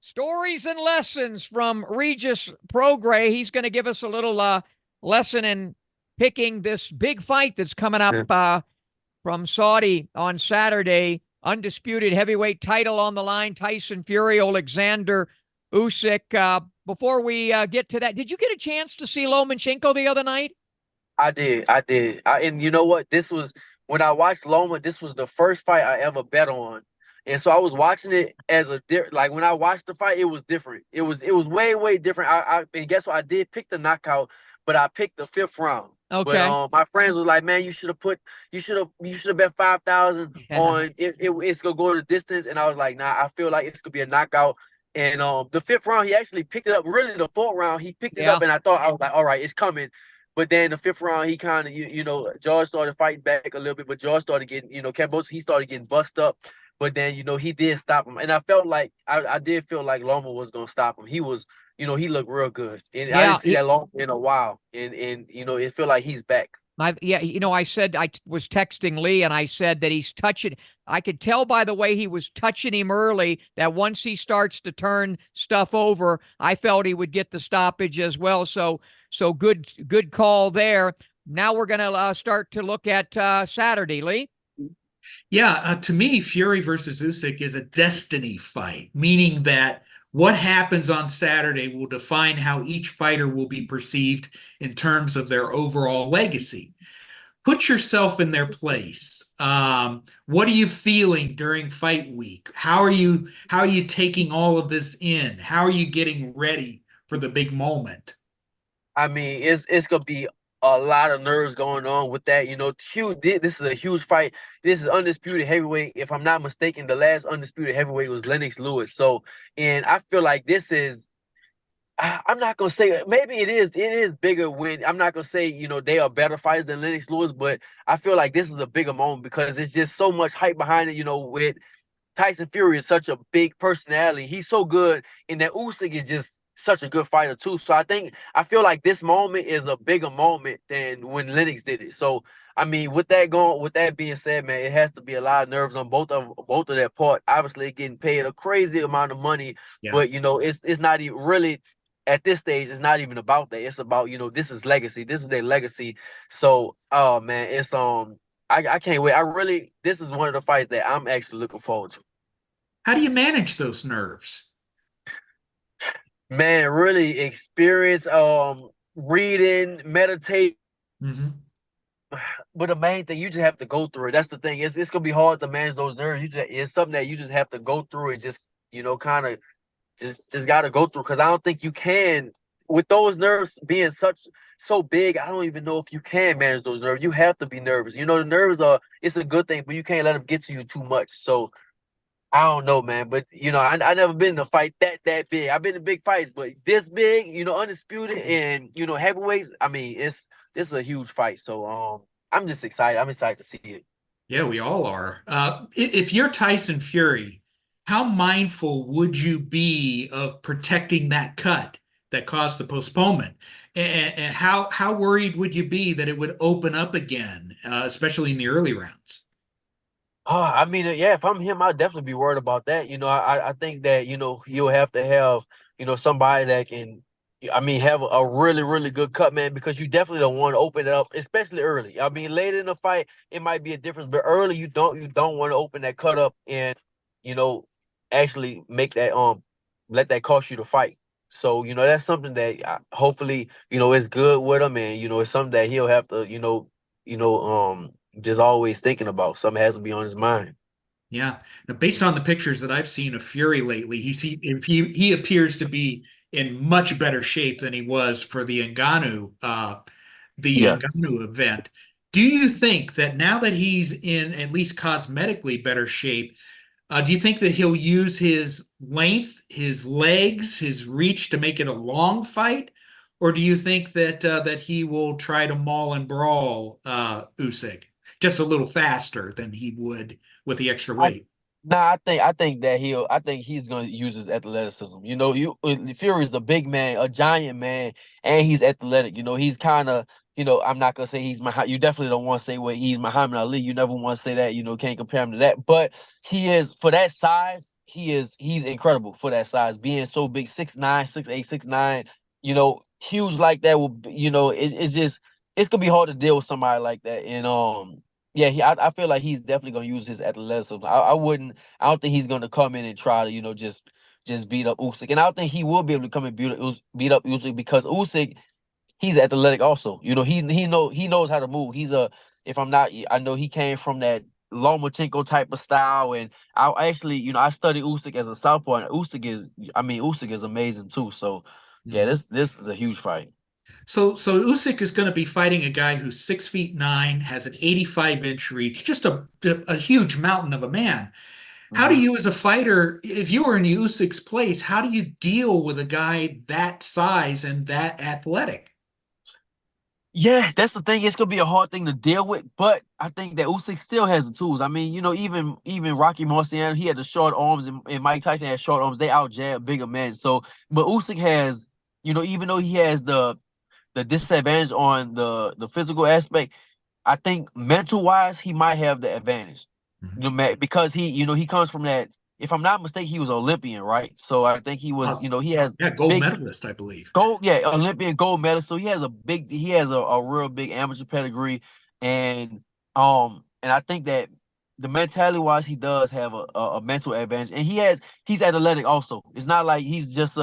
Stories and Lessons from Regis Prograis. He's going to give us a little lesson in picking this big fight that's coming up from Saudi on Saturday. Undisputed heavyweight title on the line. Tyson Fury, Oleksandr Usyk. Before we get to that, did you get a chance to see Lomachenko the other night? I did. And you know what? This was when I watched Loma. This was the first fight I ever bet on, and so I was watching it as like when I watched the fight, it was different. It was way different. And guess what? I did pick the knockout, but I picked the 5th round. Okay. But my friends was like, man, you should have bet 5,000 on it's gonna go the distance. And I was like, nah, I feel like it's gonna be a knockout. And the 5th round, he actually picked it up. Really, the 4th round, he picked it up, and I was like, all right, it's coming. But then the 5th round, he kind of, George started fighting back a little bit, but George started getting, he started getting bust up. But then, he did stop him. And I felt like, I did feel like Loma was going to stop him. He was, he looked real good. And I didn't see that Loma in a while. And it felt like he's back. I said I was texting Lee and I said that he's touching. I could tell by the way he was touching him early that once he starts to turn stuff over, I felt he would get the stoppage as well. So good call there. Now we're going to start to look at Saturday, Lee. Yeah, to me, Fury versus Usyk is a destiny fight, meaning that what happens on Saturday will define how each fighter will be perceived in terms of their overall legacy. Put yourself in their place. What are you feeling during fight week? How are you taking all of this in? How are you getting ready for the big moment? I mean, it's gonna be a lot of nerves going on with that. This is a huge fight. This is undisputed heavyweight. If I'm not mistaken, the last undisputed heavyweight was Lennox Lewis. So, and I feel like this is, I'm not going to say, maybe it is bigger when, I'm not going to say, they are better fighters than Lennox Lewis, but I feel like this is a bigger moment because it's just so much hype behind it, with Tyson Fury is such a big personality. He's so good, and that Usyk is just such a good fighter too. So I feel like this moment is a bigger moment than when Lennox did it. So I mean, with that being said, man, it has to be a lot of nerves on both of their part. Obviously, getting paid a crazy amount of money, but it's not even really at this stage. It's not even about that. It's about this is legacy. This is their legacy. So oh man, it's I can't wait. This is one of the fights that I'm actually looking forward to. How do you manage those nerves? Man, really experience, reading, meditate. Mm-hmm. But the main thing, you just have to go through it. That's the thing. It's gonna be hard to manage those nerves. It's something that you just have to go through and just kind of just gotta go through. Because I don't think you can with those nerves being so big, I don't even know if you can manage those nerves. You have to be nervous. You know, the nerves it's a good thing, but you can't let them get to you too much. So I don't know, man. But you know, I never been in a fight that big. I've been in big fights, but this big, you know, undisputed and you know, heavyweights. I mean, this is a huge fight. So I'm just excited. I'm excited to see it. Yeah, we all are. If you're Tyson Fury, how mindful would you be of protecting that cut that caused the postponement? And how worried would you be that it would open up again, especially in the early rounds? I mean, yeah, if I'm him, I'd definitely be worried about that. You know, I think that, you know, you'll have to have, you know, somebody that can, I mean, have a really, really good cut, man, because you definitely don't want to open it up, especially early. I mean, later in the fight, it might be a difference, but early you don't want to open that cut up and, you know, actually make that let that cost you the fight. So, you know, that's something that hopefully, you know, it's good with him, and you know, it's something that he'll have to, you know, just always thinking about. Something has to be on his mind. Yeah. Now, based on the pictures that I've seen of Fury lately, he appears to be in much better shape than he was for the Yeah. Ngannou event. Do you think that now that he's in at least cosmetically better shape, do you think that he'll use his length, his legs, his reach to make it a long fight? Or do you think that he will try to maul and brawl Usyk just a little faster than he would with the extra I, weight? Nah, I think he's gonna use his athleticism. You know, Fury is a big man, a giant man, and he's athletic. You know, he's kind of, you know, I'm not gonna say he's you definitely don't want to say what he's Muhammad Ali. You never want to say that. You know, can't compare him to that. But he is, for that size. He's incredible for that size, being so big, 6'9", 6'8", 6'9". You know, huge like that will, you know, it's just it's gonna be hard to deal with somebody like that. And yeah, I feel like he's definitely gonna use his athleticism. I don't think he's gonna come in and try to, you know, just beat up Usyk. And I don't think he will be able to come and beat up Usyk, because Usyk, he's athletic also. You know, he knows how to move. If I'm not, I know he came from that Lomachenko type of style. And I actually, you know, I studied Usyk as a southpaw, and Usyk is amazing too. So yeah, Mhm. this is a huge fight. So Usyk is going to be fighting a guy who's 6'9", has an 85-inch reach, just a huge mountain of a man. How do Mhm. you, as a fighter, if you were in Usyk's place, how do you deal with a guy that size and that athletic? Yeah, that's the thing. It's gonna be a hard thing to deal with, but I think that Usyk still has the tools. I mean, you know, even Rocky Marciano, he had the short arms, and Mike Tyson had short arms. They out jab bigger men. So, but Usyk has, you know, even though he has the disadvantage on the physical aspect, I think mental wise he might have the advantage. Mhm. You know, because he comes from that. If I'm not mistaken, he was Olympian, right? So I think he was. Uh, You know, he has yeah, gold big. medalist, I believe. Gold, yeah, Olympian gold medalist. So he has a real big amateur pedigree, and I think that the mentality wise, he does have a mental advantage, and he's athletic also. It's not like he's just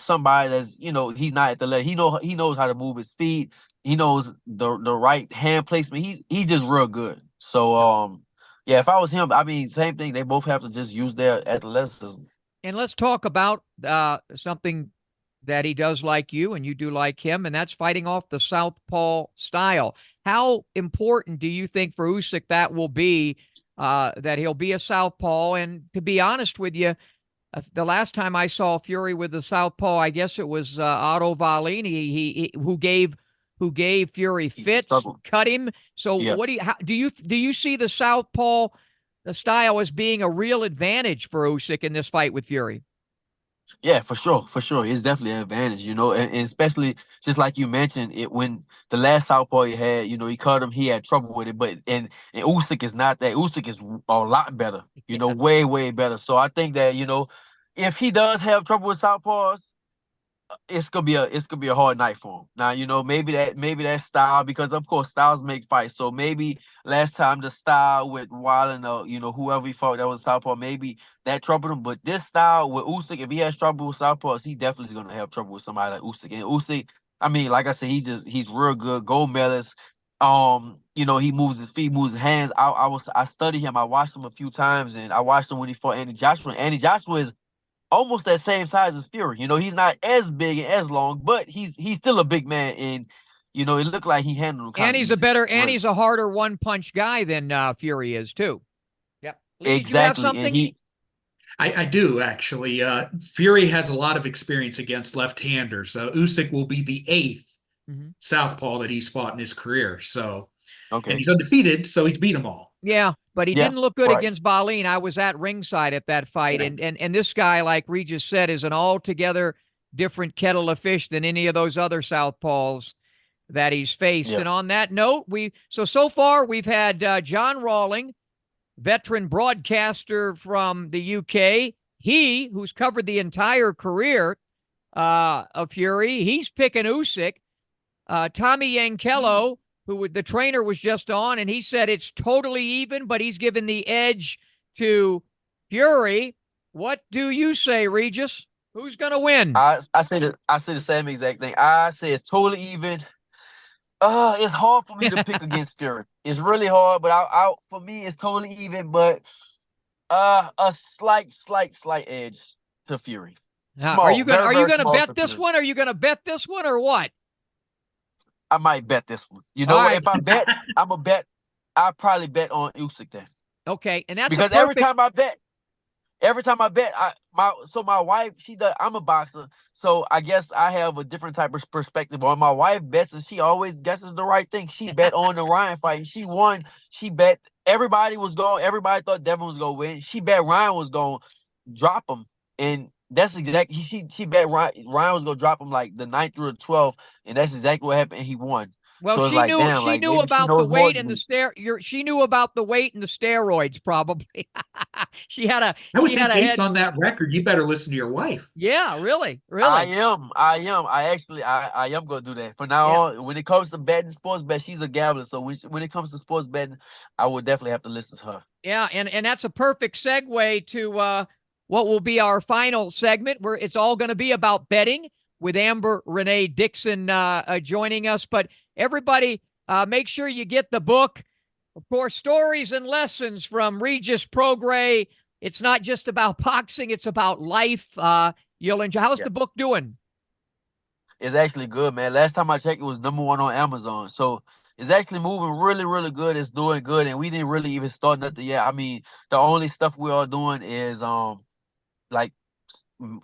somebody that's, you know, he's not athletic. He knows how to move his feet. He knows the right hand placement. He's just real good. So yeah, if I was him, I mean, same thing. They both have to just use their athleticism. And let's talk about something that he does like you and you do like him, and that's fighting off the southpaw style. How important do you think for Usyk that will be, that he'll be a southpaw? And to be honest with you, the last time I saw Fury with the southpaw, I guess it was Otto Wallin, who gave Fury He fits, struggled. cut him. So Yeah. what do you see the southpaw style as being a real advantage for Usyk in this fight with Fury? Yeah, for sure, for sure. It's definitely an advantage, you know, and especially just like you mentioned, it when the last southpaw he had, you know, he cut him, he had trouble with it, but and Usyk is not that. Usyk is a lot better, you know, Yeah. way, way better. So I think that, you know, if he does have trouble with southpaws, it's gonna be a hard night for him. Now, you know, maybe that style, because of course styles make fights. So maybe last time the style with Wilder, you know, whoever he fought that was southpaw, maybe that troubled him. But this style with Usyk, if he has trouble with southpaws, he definitely is gonna have trouble with somebody like Usyk. And Usyk, I mean, like I said, he's real good, gold medalist. You know, he moves his feet, moves his hands. I studied him. I watched him a few times, and I watched him when he fought Andy Joshua. Andy Joshua is almost that same size as Fury. You know, he's not as big and as long, but he's still a big man, and you know, it looked like he handled him kind And of he's a easy. better, Right. and he's a harder one-punch guy than Fury is too. Yep. Lee, did you have Exactly, and something? I do actually. Fury has a lot of experience against left-handers. Usyk will be the 8th southpaw that he's fought in his career. So, and he's undefeated, so he's beat them all. Yeah, but he Yeah, didn't look good right. against Baleen. I was at ringside at that fight, and this guy, like Regis said, is an altogether different kettle of fish than any of those other southpaws that he's faced. Yeah. And on that note, so far we've had John Rawling, veteran broadcaster from the UK. He, who's covered the entire career of Fury, he's picking Usyk. Tommy Yankello, who the trainer was just on, and he said it's totally even, but he's given the edge to Fury. What do you say, Regis? Who's going to win? I say the same exact thing. I say it's totally even. It's hard for me to pick against Fury. It's really hard, but for me it's totally even, but a slight edge to Fury. Small, are you gonna bet this Fury. one? Are you gonna bet this one or what? I might bet this one. You know, right. If I bet, I'll probably bet on Usyk then. Okay, and that's because every time I bet, my wife, I'm a boxer, so I guess I have a different type of perspective on my wife bets, and she always guesses the right thing. She bet on the Ryan fight, and she won. She bet everybody thought Devin was gonna win. She bet Ryan was gonna drop him, and that's exactly she bet Ryan was gonna drop him like the 9th through the 12th, and that's exactly what happened. And he won. Well, so she knew about the weight and she knew about the weight and the steroids, probably. she had a based on that record, you better listen to your wife. Yeah, really. I am. I am going to do that. For now on, when it comes to betting, sports bet, she's a gambler. So when it comes to sports betting, I would definitely have to listen to her. Yeah, and that's a perfect segue to what will be our final segment, where it's all going to be about betting, with Amber Renee Dixon joining us. But everybody, make sure you get the book. Of course, stories and lessons from Regis Prograis. It's not just about boxing, it's about life. You'll enjoy. How's the book doing? It's actually good, man. Last time I checked, it was #1 on Amazon. So it's actually moving really, really good. It's doing good, and we didn't really even start nothing yet. I mean, the only stuff we are doing is like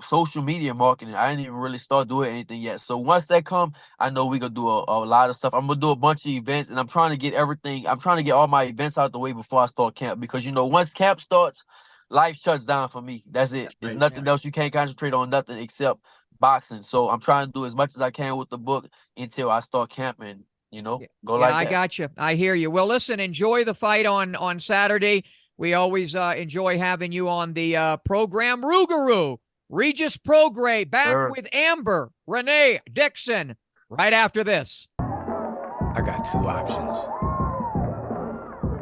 social media marketing. I didn't even really start doing anything yet. So once that come, I know we gonna do a lot of stuff. I'm gonna do a bunch of events, and I'm trying to get all my events out the way before I start camp, because once camp starts, life shuts down for me. That's it. There's nothing else. You can't concentrate on nothing except boxing. So I'm trying to do as much as I can with the book until I start camping. Go like that. I got you. I hear you. Well, listen, enjoy the fight on Saturday. We always enjoy having you on the program. Rougarou, Regis Prograis, back with Amber Renee Dixon right after this. I got 2 options.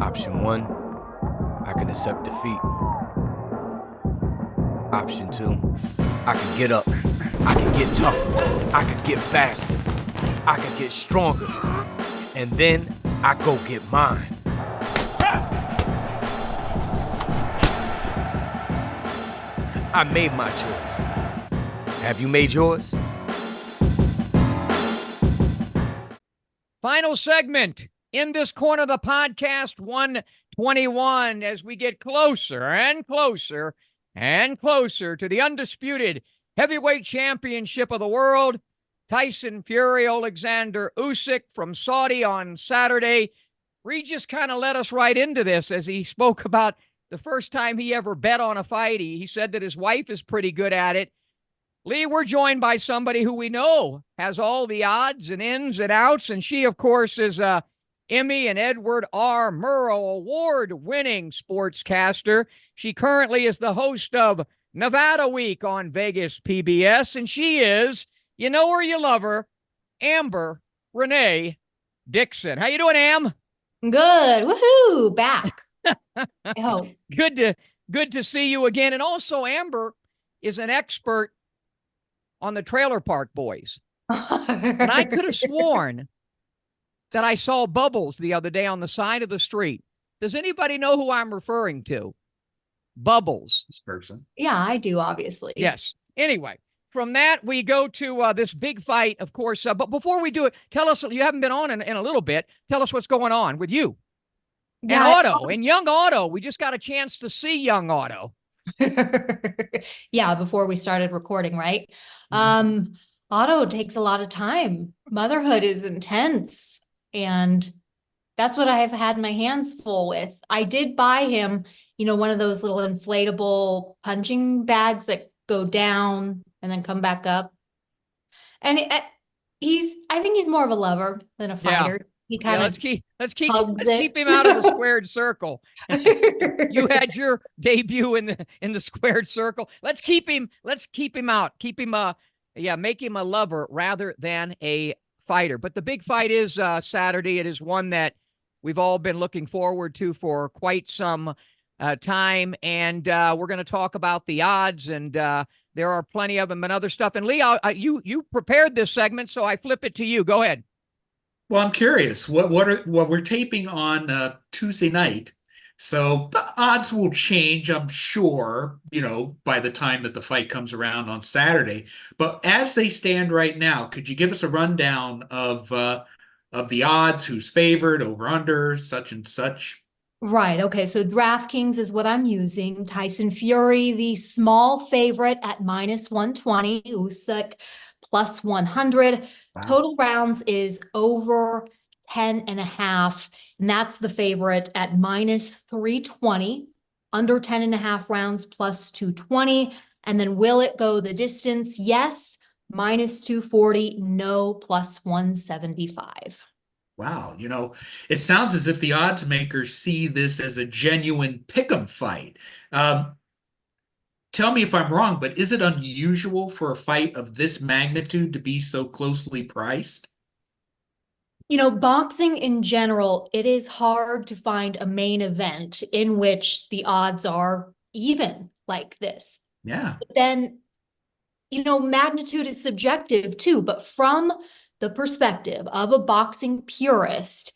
Option 1, I can accept defeat. Option 2, I can get up. I can get tougher. I can get faster. I can get stronger. And then I go get mine. I made my choice. Have you made yours? Final segment in this corner of the podcast, 121, as we get closer and closer and closer to the undisputed heavyweight championship of the world. Tyson Fury, Oleksandr Usyk from Saudi on Saturday. Regis kind of led us right into this as he spoke about the first time he ever bet on a fight. He said that his wife is pretty good at it. Lee, we're joined by somebody who we know has all the odds and ins and outs, and she, of course, is Emmy and Edward R. Murrow award-winning sportscaster. She currently is the host of Nevada Week on Vegas PBS, and she is, you know her, you love her, Amber Renee Dixon. How you doing, Am? Good. Woohoo! Back. Oh. Good to see you again. And also, Amber is an expert on the Trailer Park Boys. And I could have sworn that I saw Bubbles the other day on the side of the street. Does anybody know who I'm referring to? Bubbles. This person. Yeah, I do, obviously. Yes. Anyway, from that, we go to this big fight, of course. But before we do it, tell us, you haven't been on in a little bit. Tell us what's going on with you and Yeah. Otto and young Otto. We just got a chance to see young Otto. Yeah, before we started recording, right? Mhm. Otto takes a lot of time. Motherhood is intense, and that's what I have had my hands full with. I did buy him, one of those little inflatable punching bags that go down and then come back up. And I think he's more of a lover than a Yeah. fighter. He Yeah, kind let's of keep him out of the squared circle. You had your debut in the squared circle. Let's keep him out. Keep him make him a lover rather than a fighter. But the big fight is Saturday. It is one that we've all been looking forward to for quite some time, and we're going to talk about the odds, and there are plenty of them and other stuff. And Lee, you prepared this segment, so I flip it to you. Go ahead. Well, I'm curious. What we're taping on Tuesday night, so the odds will change, I'm sure, by the time that the fight comes around on Saturday. But as they stand right now, could you give us a rundown of the odds, who's favored, over under, such and such? Right. Okay. So DraftKings is what I'm using. Tyson Fury, the small favorite at -120. Usyk plus 100. Wow. Total rounds is over 10.5. And that's the favorite at -320. Under 10.5 rounds plus 220. And then will it go the distance? Yes. -240. No. Plus 175. Wow, it sounds as if the odds makers see this as a genuine pick'em fight. Tell me if I'm wrong, but is it unusual for a fight of this magnitude to be so closely priced? Boxing in general, it is hard to find a main event in which the odds are even like this. Yeah. But then, magnitude is subjective too, but from the perspective of a boxing purist,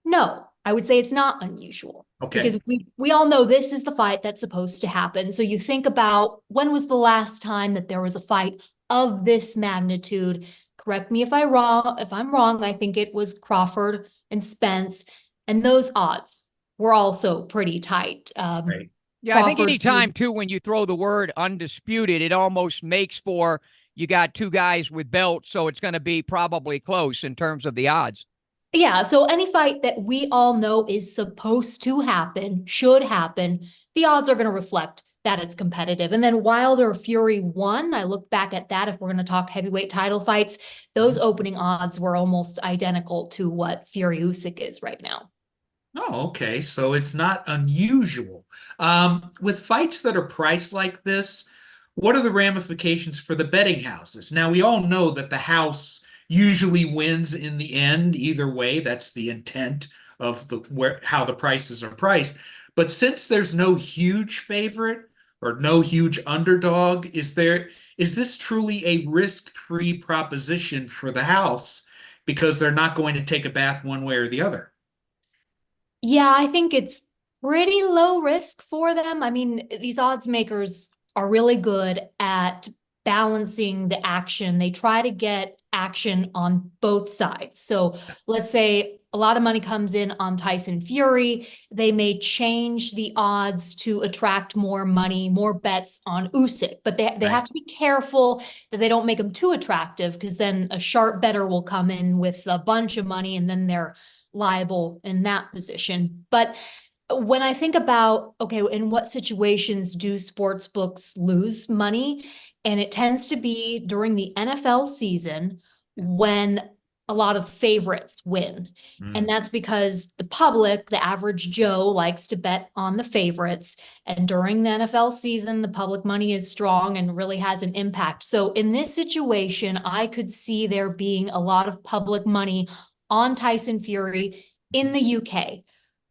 no, I would say it's not unusual. Okay. Because we all know this is the fight that's supposed to happen. So you think about, when was the last time that there was a fight of this magnitude? Correct me if I'm wrong. I think it was Crawford and Spence, and those odds were also pretty tight. Right. Yeah, I think any time too, when you throw the word undisputed, it almost makes for, you got two guys with belts, so it's going to be probably close in terms of the odds. Yeah, so any fight that we all know is supposed to happen, should happen, the odds are going to reflect that it's competitive. And then Wilder Fury 1, I look back at that, if we're going to talk heavyweight title fights, those opening odds were almost identical to what Fury Usyk is right now. Oh, okay. So it's not unusual. With fights that are priced like this, what are the ramifications for the betting houses? Now, we all know that the house usually wins in the end. Either way, that's the intent of how the prices are priced. But since there's no huge favorite or no huge underdog, is this truly a risk-free proposition for the house because they're not going to take a bath one way or the other? Yeah, I think it's pretty low risk for them. I mean, these odds makers are really good at balancing the action. They try to get action on both sides. So let's say a lot of money comes in on Tyson Fury. They may change the odds to attract more money, more bets on Usyk, but they have to be careful that they don't make them too attractive, because then a sharp bettor will come in with a bunch of money and then they're liable in that position. But when I think about, okay, in what situations do sports books lose money? And it tends to be during the NFL season when a lot of favorites win. And that's because the public, the average Joe, likes to bet on the favorites. And during the NFL season, the public money is strong and really has an impact. So in this situation, I could see there being a lot of public money on Tyson Fury in the UK.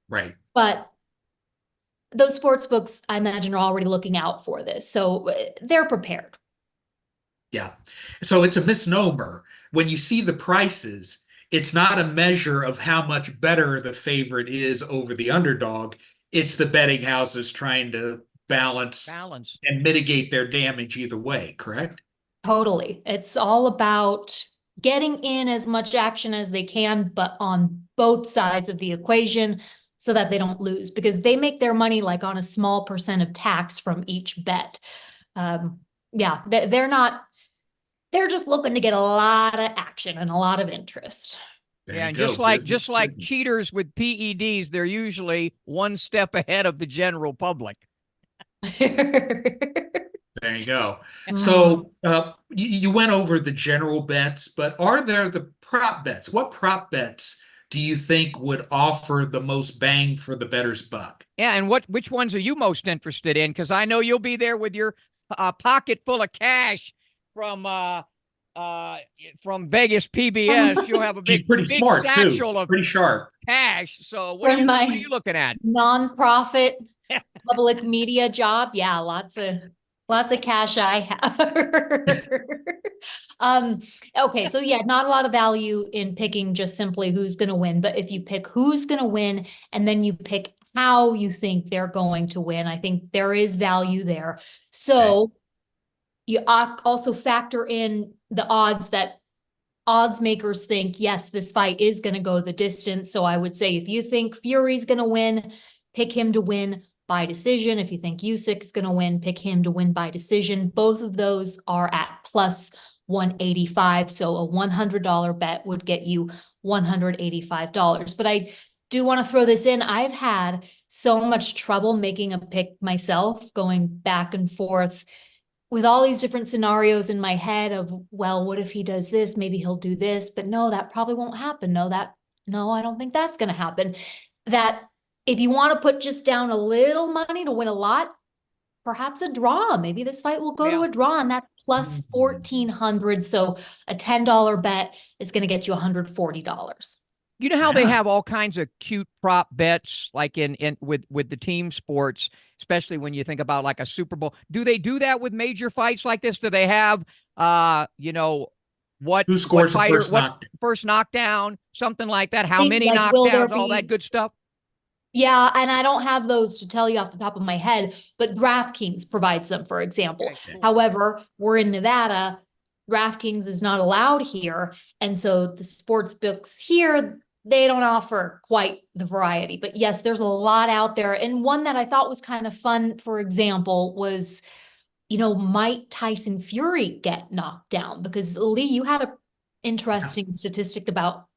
Right. But those sports books, I imagine, are already looking out for this. So they're prepared. Yeah. So it's a misnomer. When you see the prices, it's not a measure of how much better the favorite is over the underdog. It's the betting houses trying to balance Balance. and mitigate their damage either way, correct? Totally. It's all about getting in as much action as they can, but on both sides of the equation so that they don't lose, because they make their money like on a small percent of tax from each bet. Yeah, they're just looking to get a lot of action and a lot of interest. There Yeah, you and go. just like Business, business. cheaters with PEDs, they're usually one step ahead of the general public. There you go. Mm. So you went over the general bets, but are there the prop bets? What prop bets do you think would offer the most bang for the bettor's buck? Yeah, and which ones are you most interested in? Because I know you'll be there with your pocket full of cash from Vegas PBS. You'll have a She's big pretty smart satchel too, of pretty sharp. cash. So what From are my you looking at? nonprofit public media job. Yeah, lots of cash I have. Okay, so yeah, not a lot of value in picking just simply who's going to win, but if you pick who's going to win and then you pick how you think they're going to win, I think there is value there. So you also factor in the odds that odds makers think, yes, this fight is going to go the distance. So I would say if you think Fury's going to win, pick him to win by decision. If you think Usyk is going to win, pick him to win by decision. Both of those are at plus 185. So a $100 bet would get you $185. But I do want to throw this in. I've had so much trouble making a pick myself, going back and forth with all these different scenarios in my head of, well, what if he does this? Maybe he'll do this, but no, that probably won't happen. No, I don't think that's going to happen. That if you want to put just down a little money to win a lot, perhaps a draw. Maybe this fight will go to a draw, and that's plus 1,400. So a $10 bet is going to get you $140. You know how they have all kinds of cute prop bets, like in with the team sports, especially when you think about like a Super Bowl. Do they do that with major fights like this? Do they have, who scores the first knockdown? First knockdown, something like that? How Think, many like, will there knockdowns? All that be- good stuff. Yeah, and I don't have those to tell you off the top of my head, but DraftKings provides them, for example. Okay, cool. However, we're in Nevada. DraftKings is not allowed here. And so the sports books here, they don't offer quite the variety. But yes, there's a lot out there. And one that I thought was kind of fun, for example, was, might Tyson Fury get knocked down? Because Lee, you had an interesting statistic about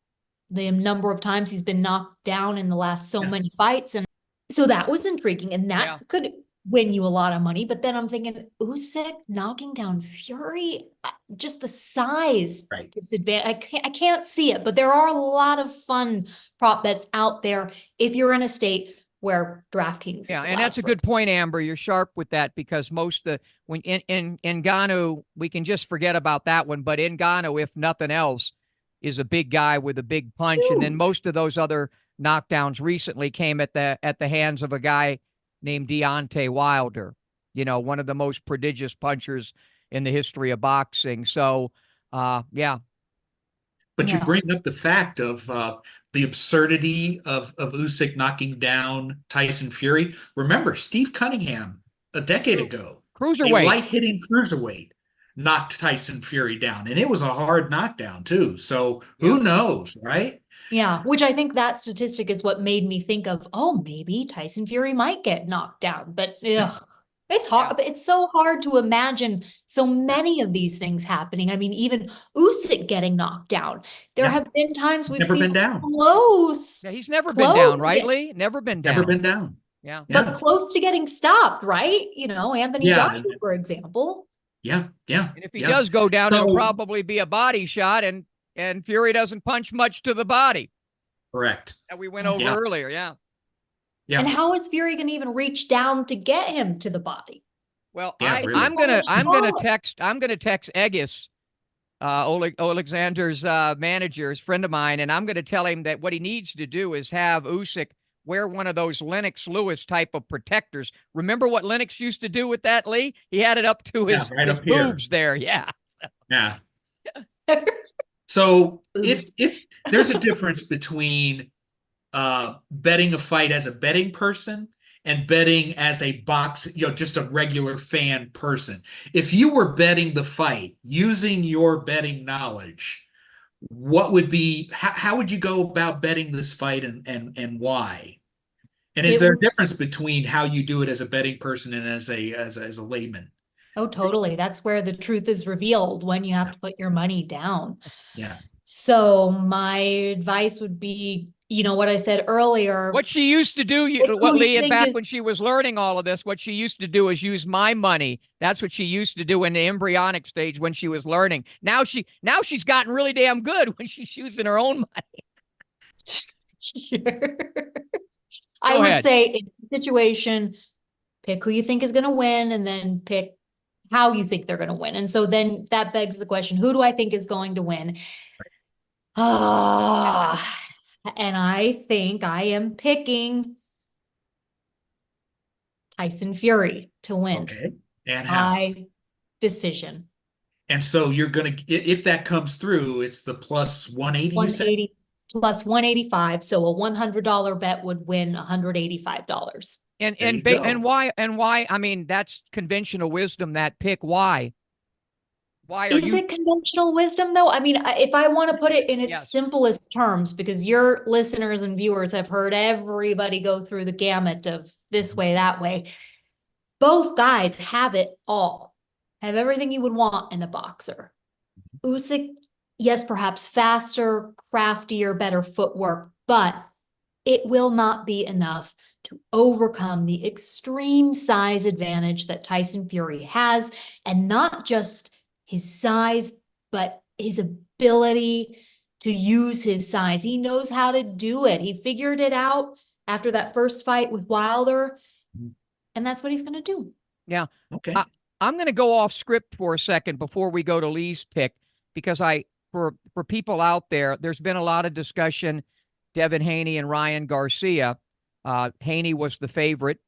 the number of times he's been knocked down in the last so many fights. And so that was intriguing, and that could win you a lot of money. But then I'm thinking, Usyk knocking down Fury, just the size disadvantage. I can't see it, but there are a lot of fun prop bets out there if you're in a state where DraftKings. Yeah, and that's a good point, Amber. You're sharp with that, because when in Ngannou, we can just forget about that one. But Ngannou, if nothing else, is a big guy with a big punch. Ooh. And then most of those other knockdowns recently came at the hands of a guy named Deontay Wilder, one of the most prodigious punchers in the history of boxing. So, yeah. But you bring up the fact of the absurdity of Usyk knocking down Tyson Fury. Remember, Steve Cunningham, a decade ago, cruiserweight, a light-hitting cruiserweight, knocked Tyson Fury down, and it was a hard knockdown too. So who knows, right? Yeah, which I think that statistic is what made me think of, maybe Tyson Fury might get knocked down. But it's hard. Yeah. It's so hard to imagine so many of these things happening. I mean, even Usyk getting knocked down. There have been times we've seen down. Close. Yeah, he's never been down, right, Lee? Never been down. Never been down. Yeah. But close to getting stopped, right? Anthony Joshua, for example. Yeah. And if he does go down, it'll probably be a body shot, and Fury doesn't punch much to the body. Correct. That we went over earlier, yeah. And how is Fury going to even reach down to get him to the body? Well, I'm gonna text Egis, Oleksandr's manager, his friend of mine, and I'm gonna tell him that what he needs to do is have Usyk wear one of those Lennox Lewis type of protectors. Remember what Lennox used to do with that, Lee? He had it up to his boobs there. Yeah. Yeah. So if there's a difference between betting a fight as a betting person and betting as a just a regular fan person. If you were betting the fight using your betting knowledge, what would be, how would you go about betting this fight, and why? And is It there a was difference between how you do it as a betting person and as a layman? Oh, totally. That's where the truth is revealed when you have Yeah. to put your money down. Yeah. So my advice would be, you know, what I said earlier. What she used to do, what Who you Leah, think back is- when she was learning all of this, what she used to do is use my money. That's what she used to do in the embryonic stage when she was learning. Now she's gotten really damn good when she's using her own money. I Go would ahead. say in this situation, pick who you think is going to win and then pick how you think they're going to win. And so then that begs the question, who do I think is going to win? Ah, and I think I am picking Tyson Fury to win Okay. And how? by decision. And so you're going to, if that comes through, it's the plus 180, you said? 180 plus 185. So a $100 bet would win $185. And why? I mean, that's conventional wisdom. That pick. Why? Why are Is you? it conventional wisdom though? I mean, if I want to put it in its Yes. simplest terms, because your listeners and viewers have heard everybody go through the gamut of this way, that way. Both guys have it all, have everything you would want in a boxer. Usyk, yes, perhaps faster, craftier, better footwork, but it will not be enough to overcome the extreme size advantage that Tyson Fury has, and not just his size, but his ability to use his size. He knows how to do it. He figured it out after that first fight with Wilder, and that's what he's going to do. Yeah. Okay. I'm going to go off script for a second before we go to Lee's pick, because for people out there, there's been a lot of discussion. Devin Haney and Ryan Garcia. Haney was the favorite.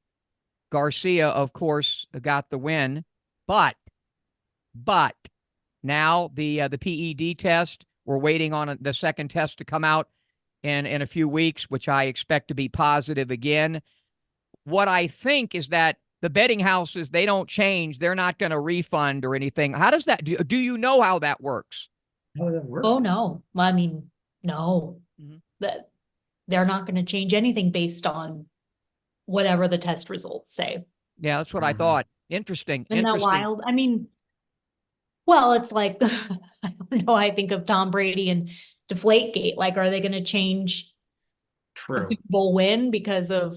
Garcia, of course, got the win. But now the PED test, we're waiting on the second test to come out in a few weeks, which I expect to be positive again. What I think is that the betting houses, they don't change. They're not going to refund or anything. How does that do you know how that works? How does that work? Oh, no. I mean, no. Mhm. That they're not going to change anything based on whatever the test results say. Yeah, that's what I thought. Interesting. Isn't that Interesting. wild? I mean, well, it's like, I don't know, I think of Tom Brady and Deflategate. Like, are they going to change the True. Super Bowl win because of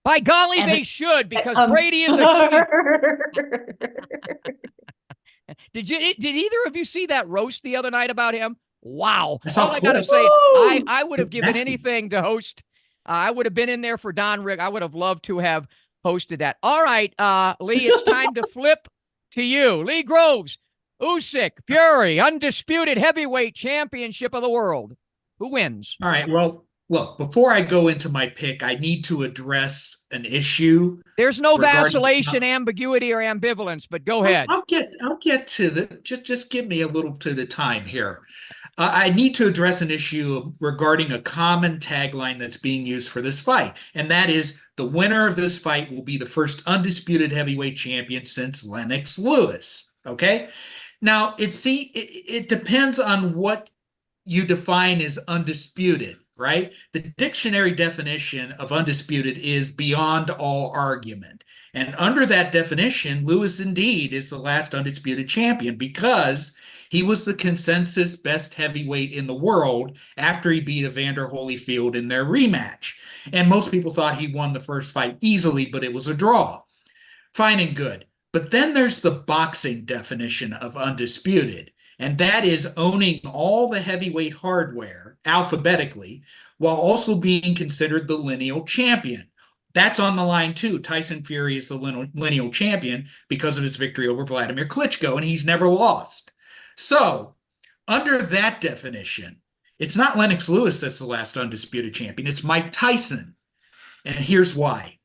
By golly, And they it- should, because um, Brady is a Did either of you see that roast the other night about him? Wow. I saw All I gotta clips. say, Woo! I would have given Nasty. anything to host. I would have been in there for Don Rick. I would have loved to have hosted that. All right, Lee, it's time to flip to you. Lee Groves, Usyk, Fury, undisputed heavyweight championship of the world. Who wins? All right. Well, look, before I go into my pick, I need to address an issue. There's no Regarding- vacillation, ambiguity, or ambivalence, but go ahead. I'll get to the, just give me a little to the time here. I need to address an issue regarding a common tagline that's being used for this fight, and that is the winner of this fight will be the first undisputed heavyweight champion since Lennox Lewis. Okay, now it depends on what you define as undisputed, right? The dictionary definition of undisputed is beyond all argument. And under that definition, Lewis indeed is the last undisputed champion because he was the consensus best heavyweight in the world after he beat Evander Holyfield in their rematch. And most people thought he won the first fight easily, but it was a draw. Fine and good. But then there's the boxing definition of undisputed, and that is owning all the heavyweight hardware alphabetically while also being considered the lineal champion. That's on the line too. Tyson Fury is the lineal champion because of his victory over Vladimir Klitschko, and he's never lost. So, under that definition, it's not Lennox Lewis that's the last undisputed champion. It's Mike Tyson. And here's why.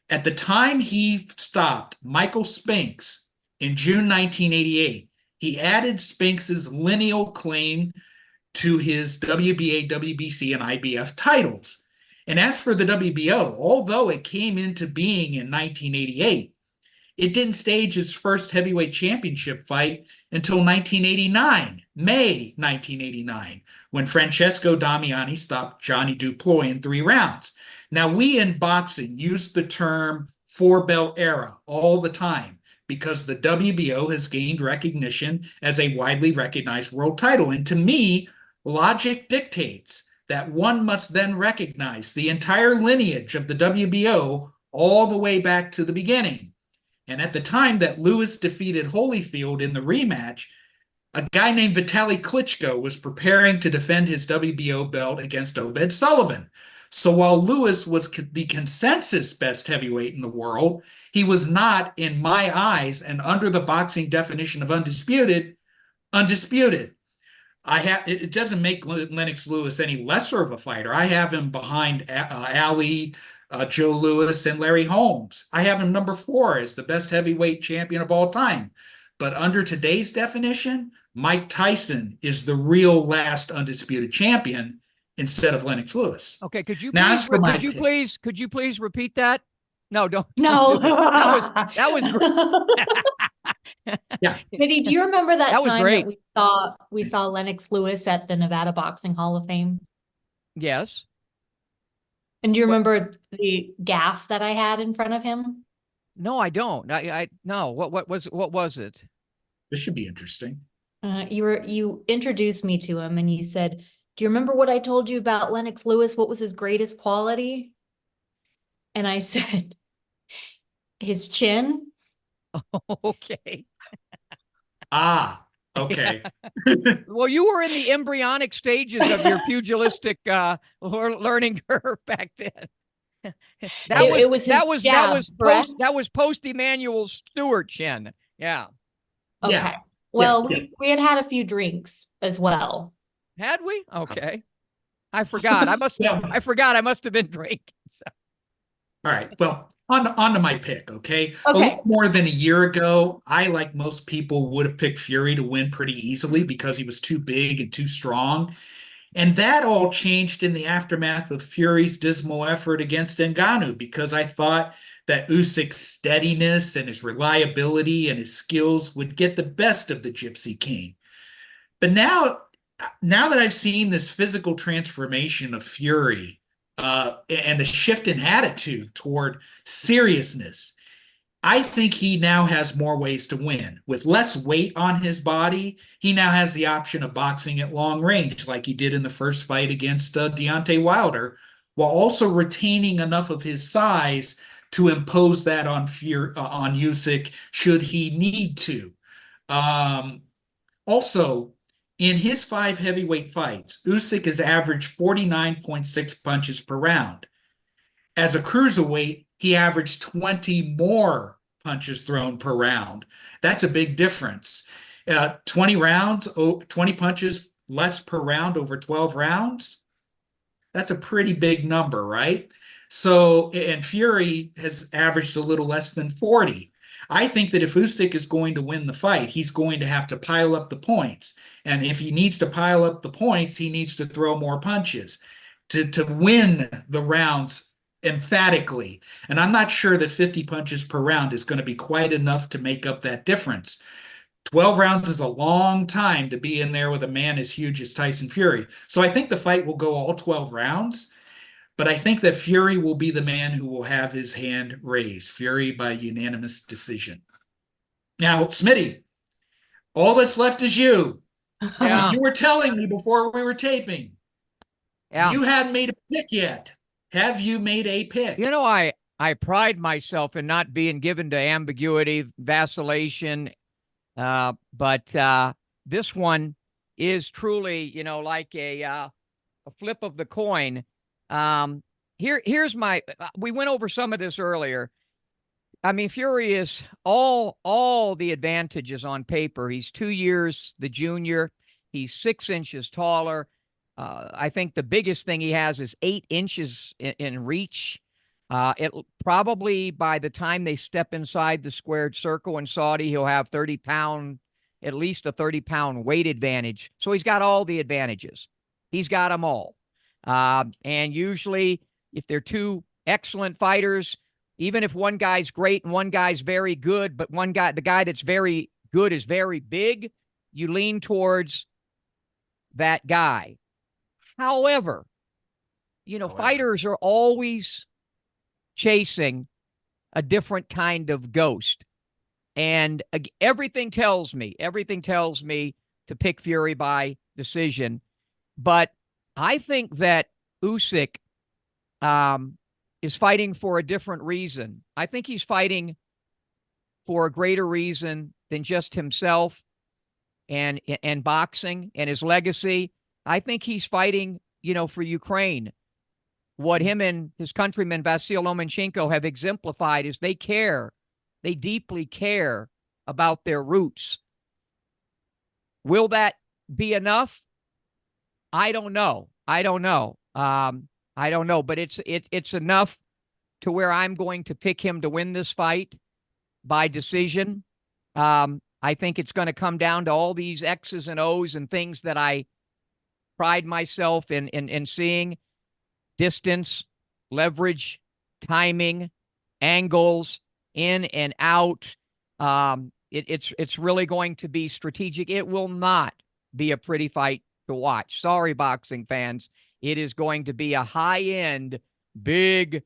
At the time he stopped Michael Spinks in June 1988, he added Spinks's lineal claim to his WBA, WBC, and IBF titles. And as for the WBO, although it came into being in 1988, it didn't stage its first heavyweight championship fight until 1989, May 1989, when Francesco Damiani stopped Johnny Duploy in 3 rounds. Now, we in boxing use the term four-belt era all the time because the WBO has gained recognition as a widely recognized world title. And to me, logic dictates that one must then recognize the entire lineage of the WBO all the way back to the beginning. And at the time that Lewis defeated Holyfield in the rematch, a guy named Vitaly Klitschko was preparing to defend his WBO belt against Obed Sullivan. So while Lewis was the consensus best heavyweight in the world, he was not, in my eyes, and under the boxing definition of undisputed. It doesn't make Lennox Lewis any lesser of a fighter. I have him behind Ali, Joe Louis, and Larry Holmes. I have him number 4 as the best heavyweight champion of all time. But under today's definition, Mike Tyson is the real last undisputed champion instead of Lennox Lewis. Okay, could you Now, could you please repeat that? No, don't. No. That was great. Yeah. Smitty, do you remember that That was time great. that we saw Lennox Lewis at the Nevada Boxing Hall of Fame? Yes. And do you remember the gaff that I had in front of him? No, I don't. I no. What was it? This should be interesting. You introduced me to him and you said, "Do you remember what I told you about Lennox Lewis? What was his greatest quality?" And I said, "His chin." Okay. Okay. Well, you were in the embryonic stages of your pugilistic learning curve back then. That was post Emmanuel Stewart chin. Yeah. Okay. Yeah. Well, Yeah. we had a few drinks as well. Had we? Okay. I forgot. I must have been drinking. So. All right. Well, on to my pick, okay? A Okay. little more than a year ago, I, like most people, would have picked Fury to win pretty easily because he was too big and too strong. And that all changed in the aftermath of Fury's dismal effort against Ngannou because I thought that Usyk's steadiness and his reliability and his skills would get the best of the Gypsy King. But now that I've seen this physical transformation of Fury, and the shift in attitude toward seriousness, I think he now has more ways to win. With less weight on his body, he now has the option of boxing at long range, like he did in the first fight against Deontay Wilder, while also retaining enough of his size to impose that on Usyk should he need to. Also, in his 5 heavyweight fights, Usyk has averaged 49.6 punches per round. As a cruiserweight, he averaged 20 more punches thrown per round. That's a big difference. 20 punches less per round over 12 rounds. That's a pretty big number, right? So, and Fury has averaged a little less than 40. I think that if Usyk is going to win the fight, he's going to have to pile up the points. And if he needs to pile up the points, he needs to throw more punches to win the rounds emphatically. And I'm not sure that 50 punches per round is going to be quite enough to make up that difference. 12 rounds is a long time to be in there with a man as huge as Tyson Fury. So I think the fight will go all 12 rounds. But I think that Fury will be the man who will have his hand raised. Fury by unanimous decision. Now, Smitty, all that's left is you. Yeah. You were telling me before we were taping. Yeah. You hadn't made a pick yet. Have you made a pick? You know, I pride myself in not being given to ambiguity, vacillation, but this one is truly, like a flip of the coin. Here's my. We went over some of this earlier. I mean, Fury is all the advantages on paper. He's 2 years the junior. He's 6 inches taller. I think the biggest thing he has is 8 inches in reach. It probably by the time they step inside the squared circle in Saudi, he'll have at least a 30-pound weight advantage. So he's got all the advantages. He's got them all. And usually, if they're two excellent fighters, even if one guy's great and one guy's very good, but the guy that's very good is very big, you lean towards that guy. However, fighters are always chasing a different kind of ghost. And everything tells me to pick Fury by decision. But I think that Usyk is fighting for a different reason. I think he's fighting for a greater reason than just himself and boxing and his legacy. I think he's fighting, for Ukraine. What him and his countryman Vasyl Lomachenko have exemplified is they care. They deeply care about their roots. Will that be enough? I don't know. I don't know, but it's enough to where I'm going to pick him to win this fight by decision. I think it's going to come down to all these X's and O's and things that I pride myself in seeing: distance, leverage, timing, angles, in and out. It's really going to be strategic. It will not be a pretty fight to watch. Sorry, boxing fans. It is going to be a high-end, big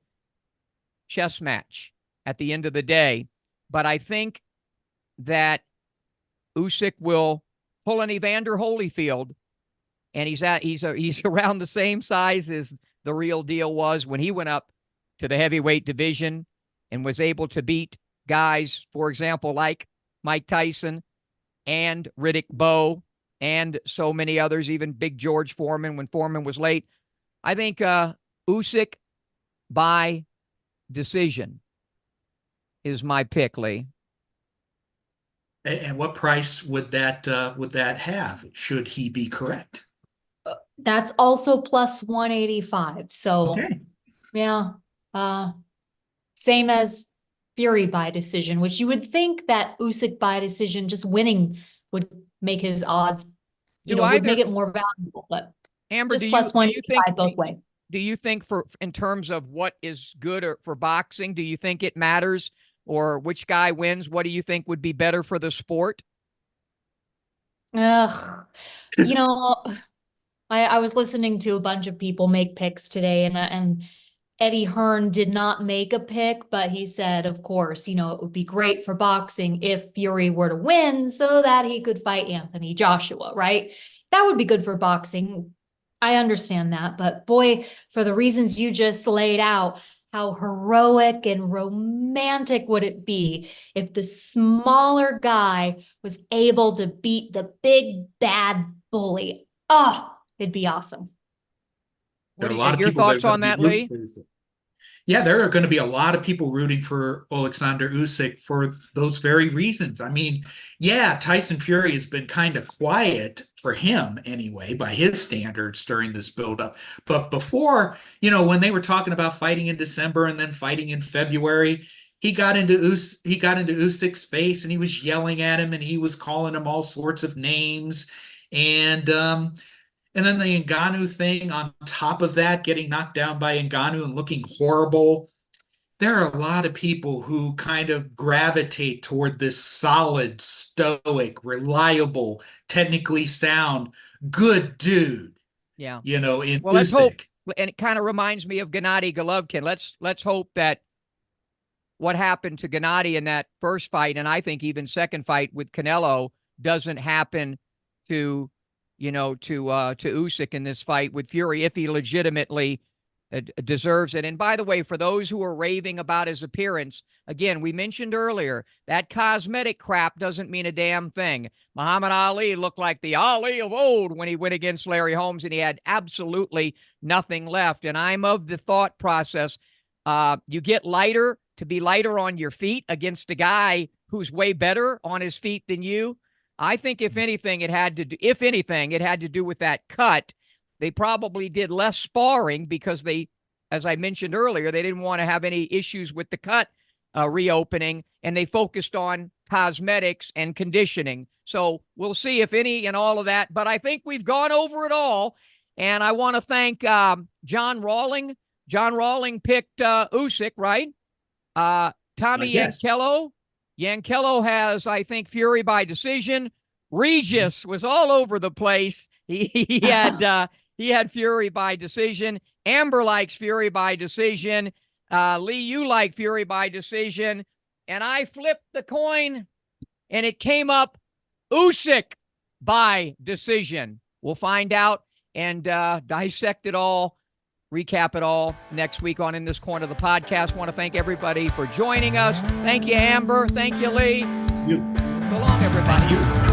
chess match at the end of the day. But I think that Usyk will pull an Evander Holyfield, and he's around the same size as the real deal was when he went up to the heavyweight division and was able to beat guys, for example, like Mike Tyson and Riddick Bowe and so many others, even Big George Foreman when Foreman was late. I think Usyk by decision is my pick, Lee. And what price would that have, should he be correct? That's also plus 185. So, Okay. yeah, same as Fury by decision, which you would think that Usyk by decision, just winning, would make his odds, would make it more valuable. But Amber, just plus 185 both ways. Do you think in terms of what is good for boxing, do you think it matters, or which guy wins? What do you think would be better for the sport? Ugh, I was listening to a bunch of people make picks today, and Eddie Hearn did not make a pick, but he said, of course, it would be great for boxing if Fury were to win so that he could fight Anthony Joshua, right? That would be good for boxing. I understand that, but boy, for the reasons you just laid out, how heroic and romantic would it be if the smaller guy was able to beat the big bad bully? Oh, it'd be awesome. There are a lot of your people thoughts on that, Lee? Yeah, there are going to be a lot of people rooting for Oleksandr Usyk for those very reasons. I mean, yeah, Tyson Fury has been kind of quiet for him anyway, by his standards during this buildup. But before, when they were talking about fighting in December and then fighting in February, he got into Usyk's face and he was yelling at him and he was calling him all sorts of names. And then the Ngannou thing on top of that, getting knocked down by Ngannou and looking horrible. There are a lot of people who kind of gravitate toward this solid, stoic, reliable, technically sound, good dude. Yeah. In Usyk. Let's hope, and it kind of reminds me of Gennady Golovkin. Let's hope that what happened to Gennady in that first fight, and I think even second fight with Canelo, doesn't happen to Usyk in this fight with Fury, if he legitimately deserves it. And by the way, for those who are raving about his appearance, again, we mentioned earlier, that cosmetic crap doesn't mean a damn thing. Muhammad Ali looked like the Ali of old when he went against Larry Holmes, and he had absolutely nothing left. And I'm of the thought process, you get lighter to be lighter on your feet against a guy who's way better on his feet than you. I think if anything, it had to do with that cut. They probably did less sparring because they, as I mentioned earlier, they didn't want to have any issues with the cut reopening, and they focused on cosmetics and conditioning. So we'll see if any and all of that. But I think we've gone over it all. And I want to thank John Rawling John Rawling picked Usyk, right? Tommy Yes. Yankello has, I think, Fury by decision. Regis was all over the place. He had Fury by decision. Amber likes Fury by decision. Lee, you like Fury by decision. And I flipped the coin, and it came up Usyk by decision. We'll find out and dissect it all, recap it all next week on In This Corner of the podcast. Want to thank everybody for joining us. Thank you, Amber. Thank you, Lee. You. So long, everybody. Thank you.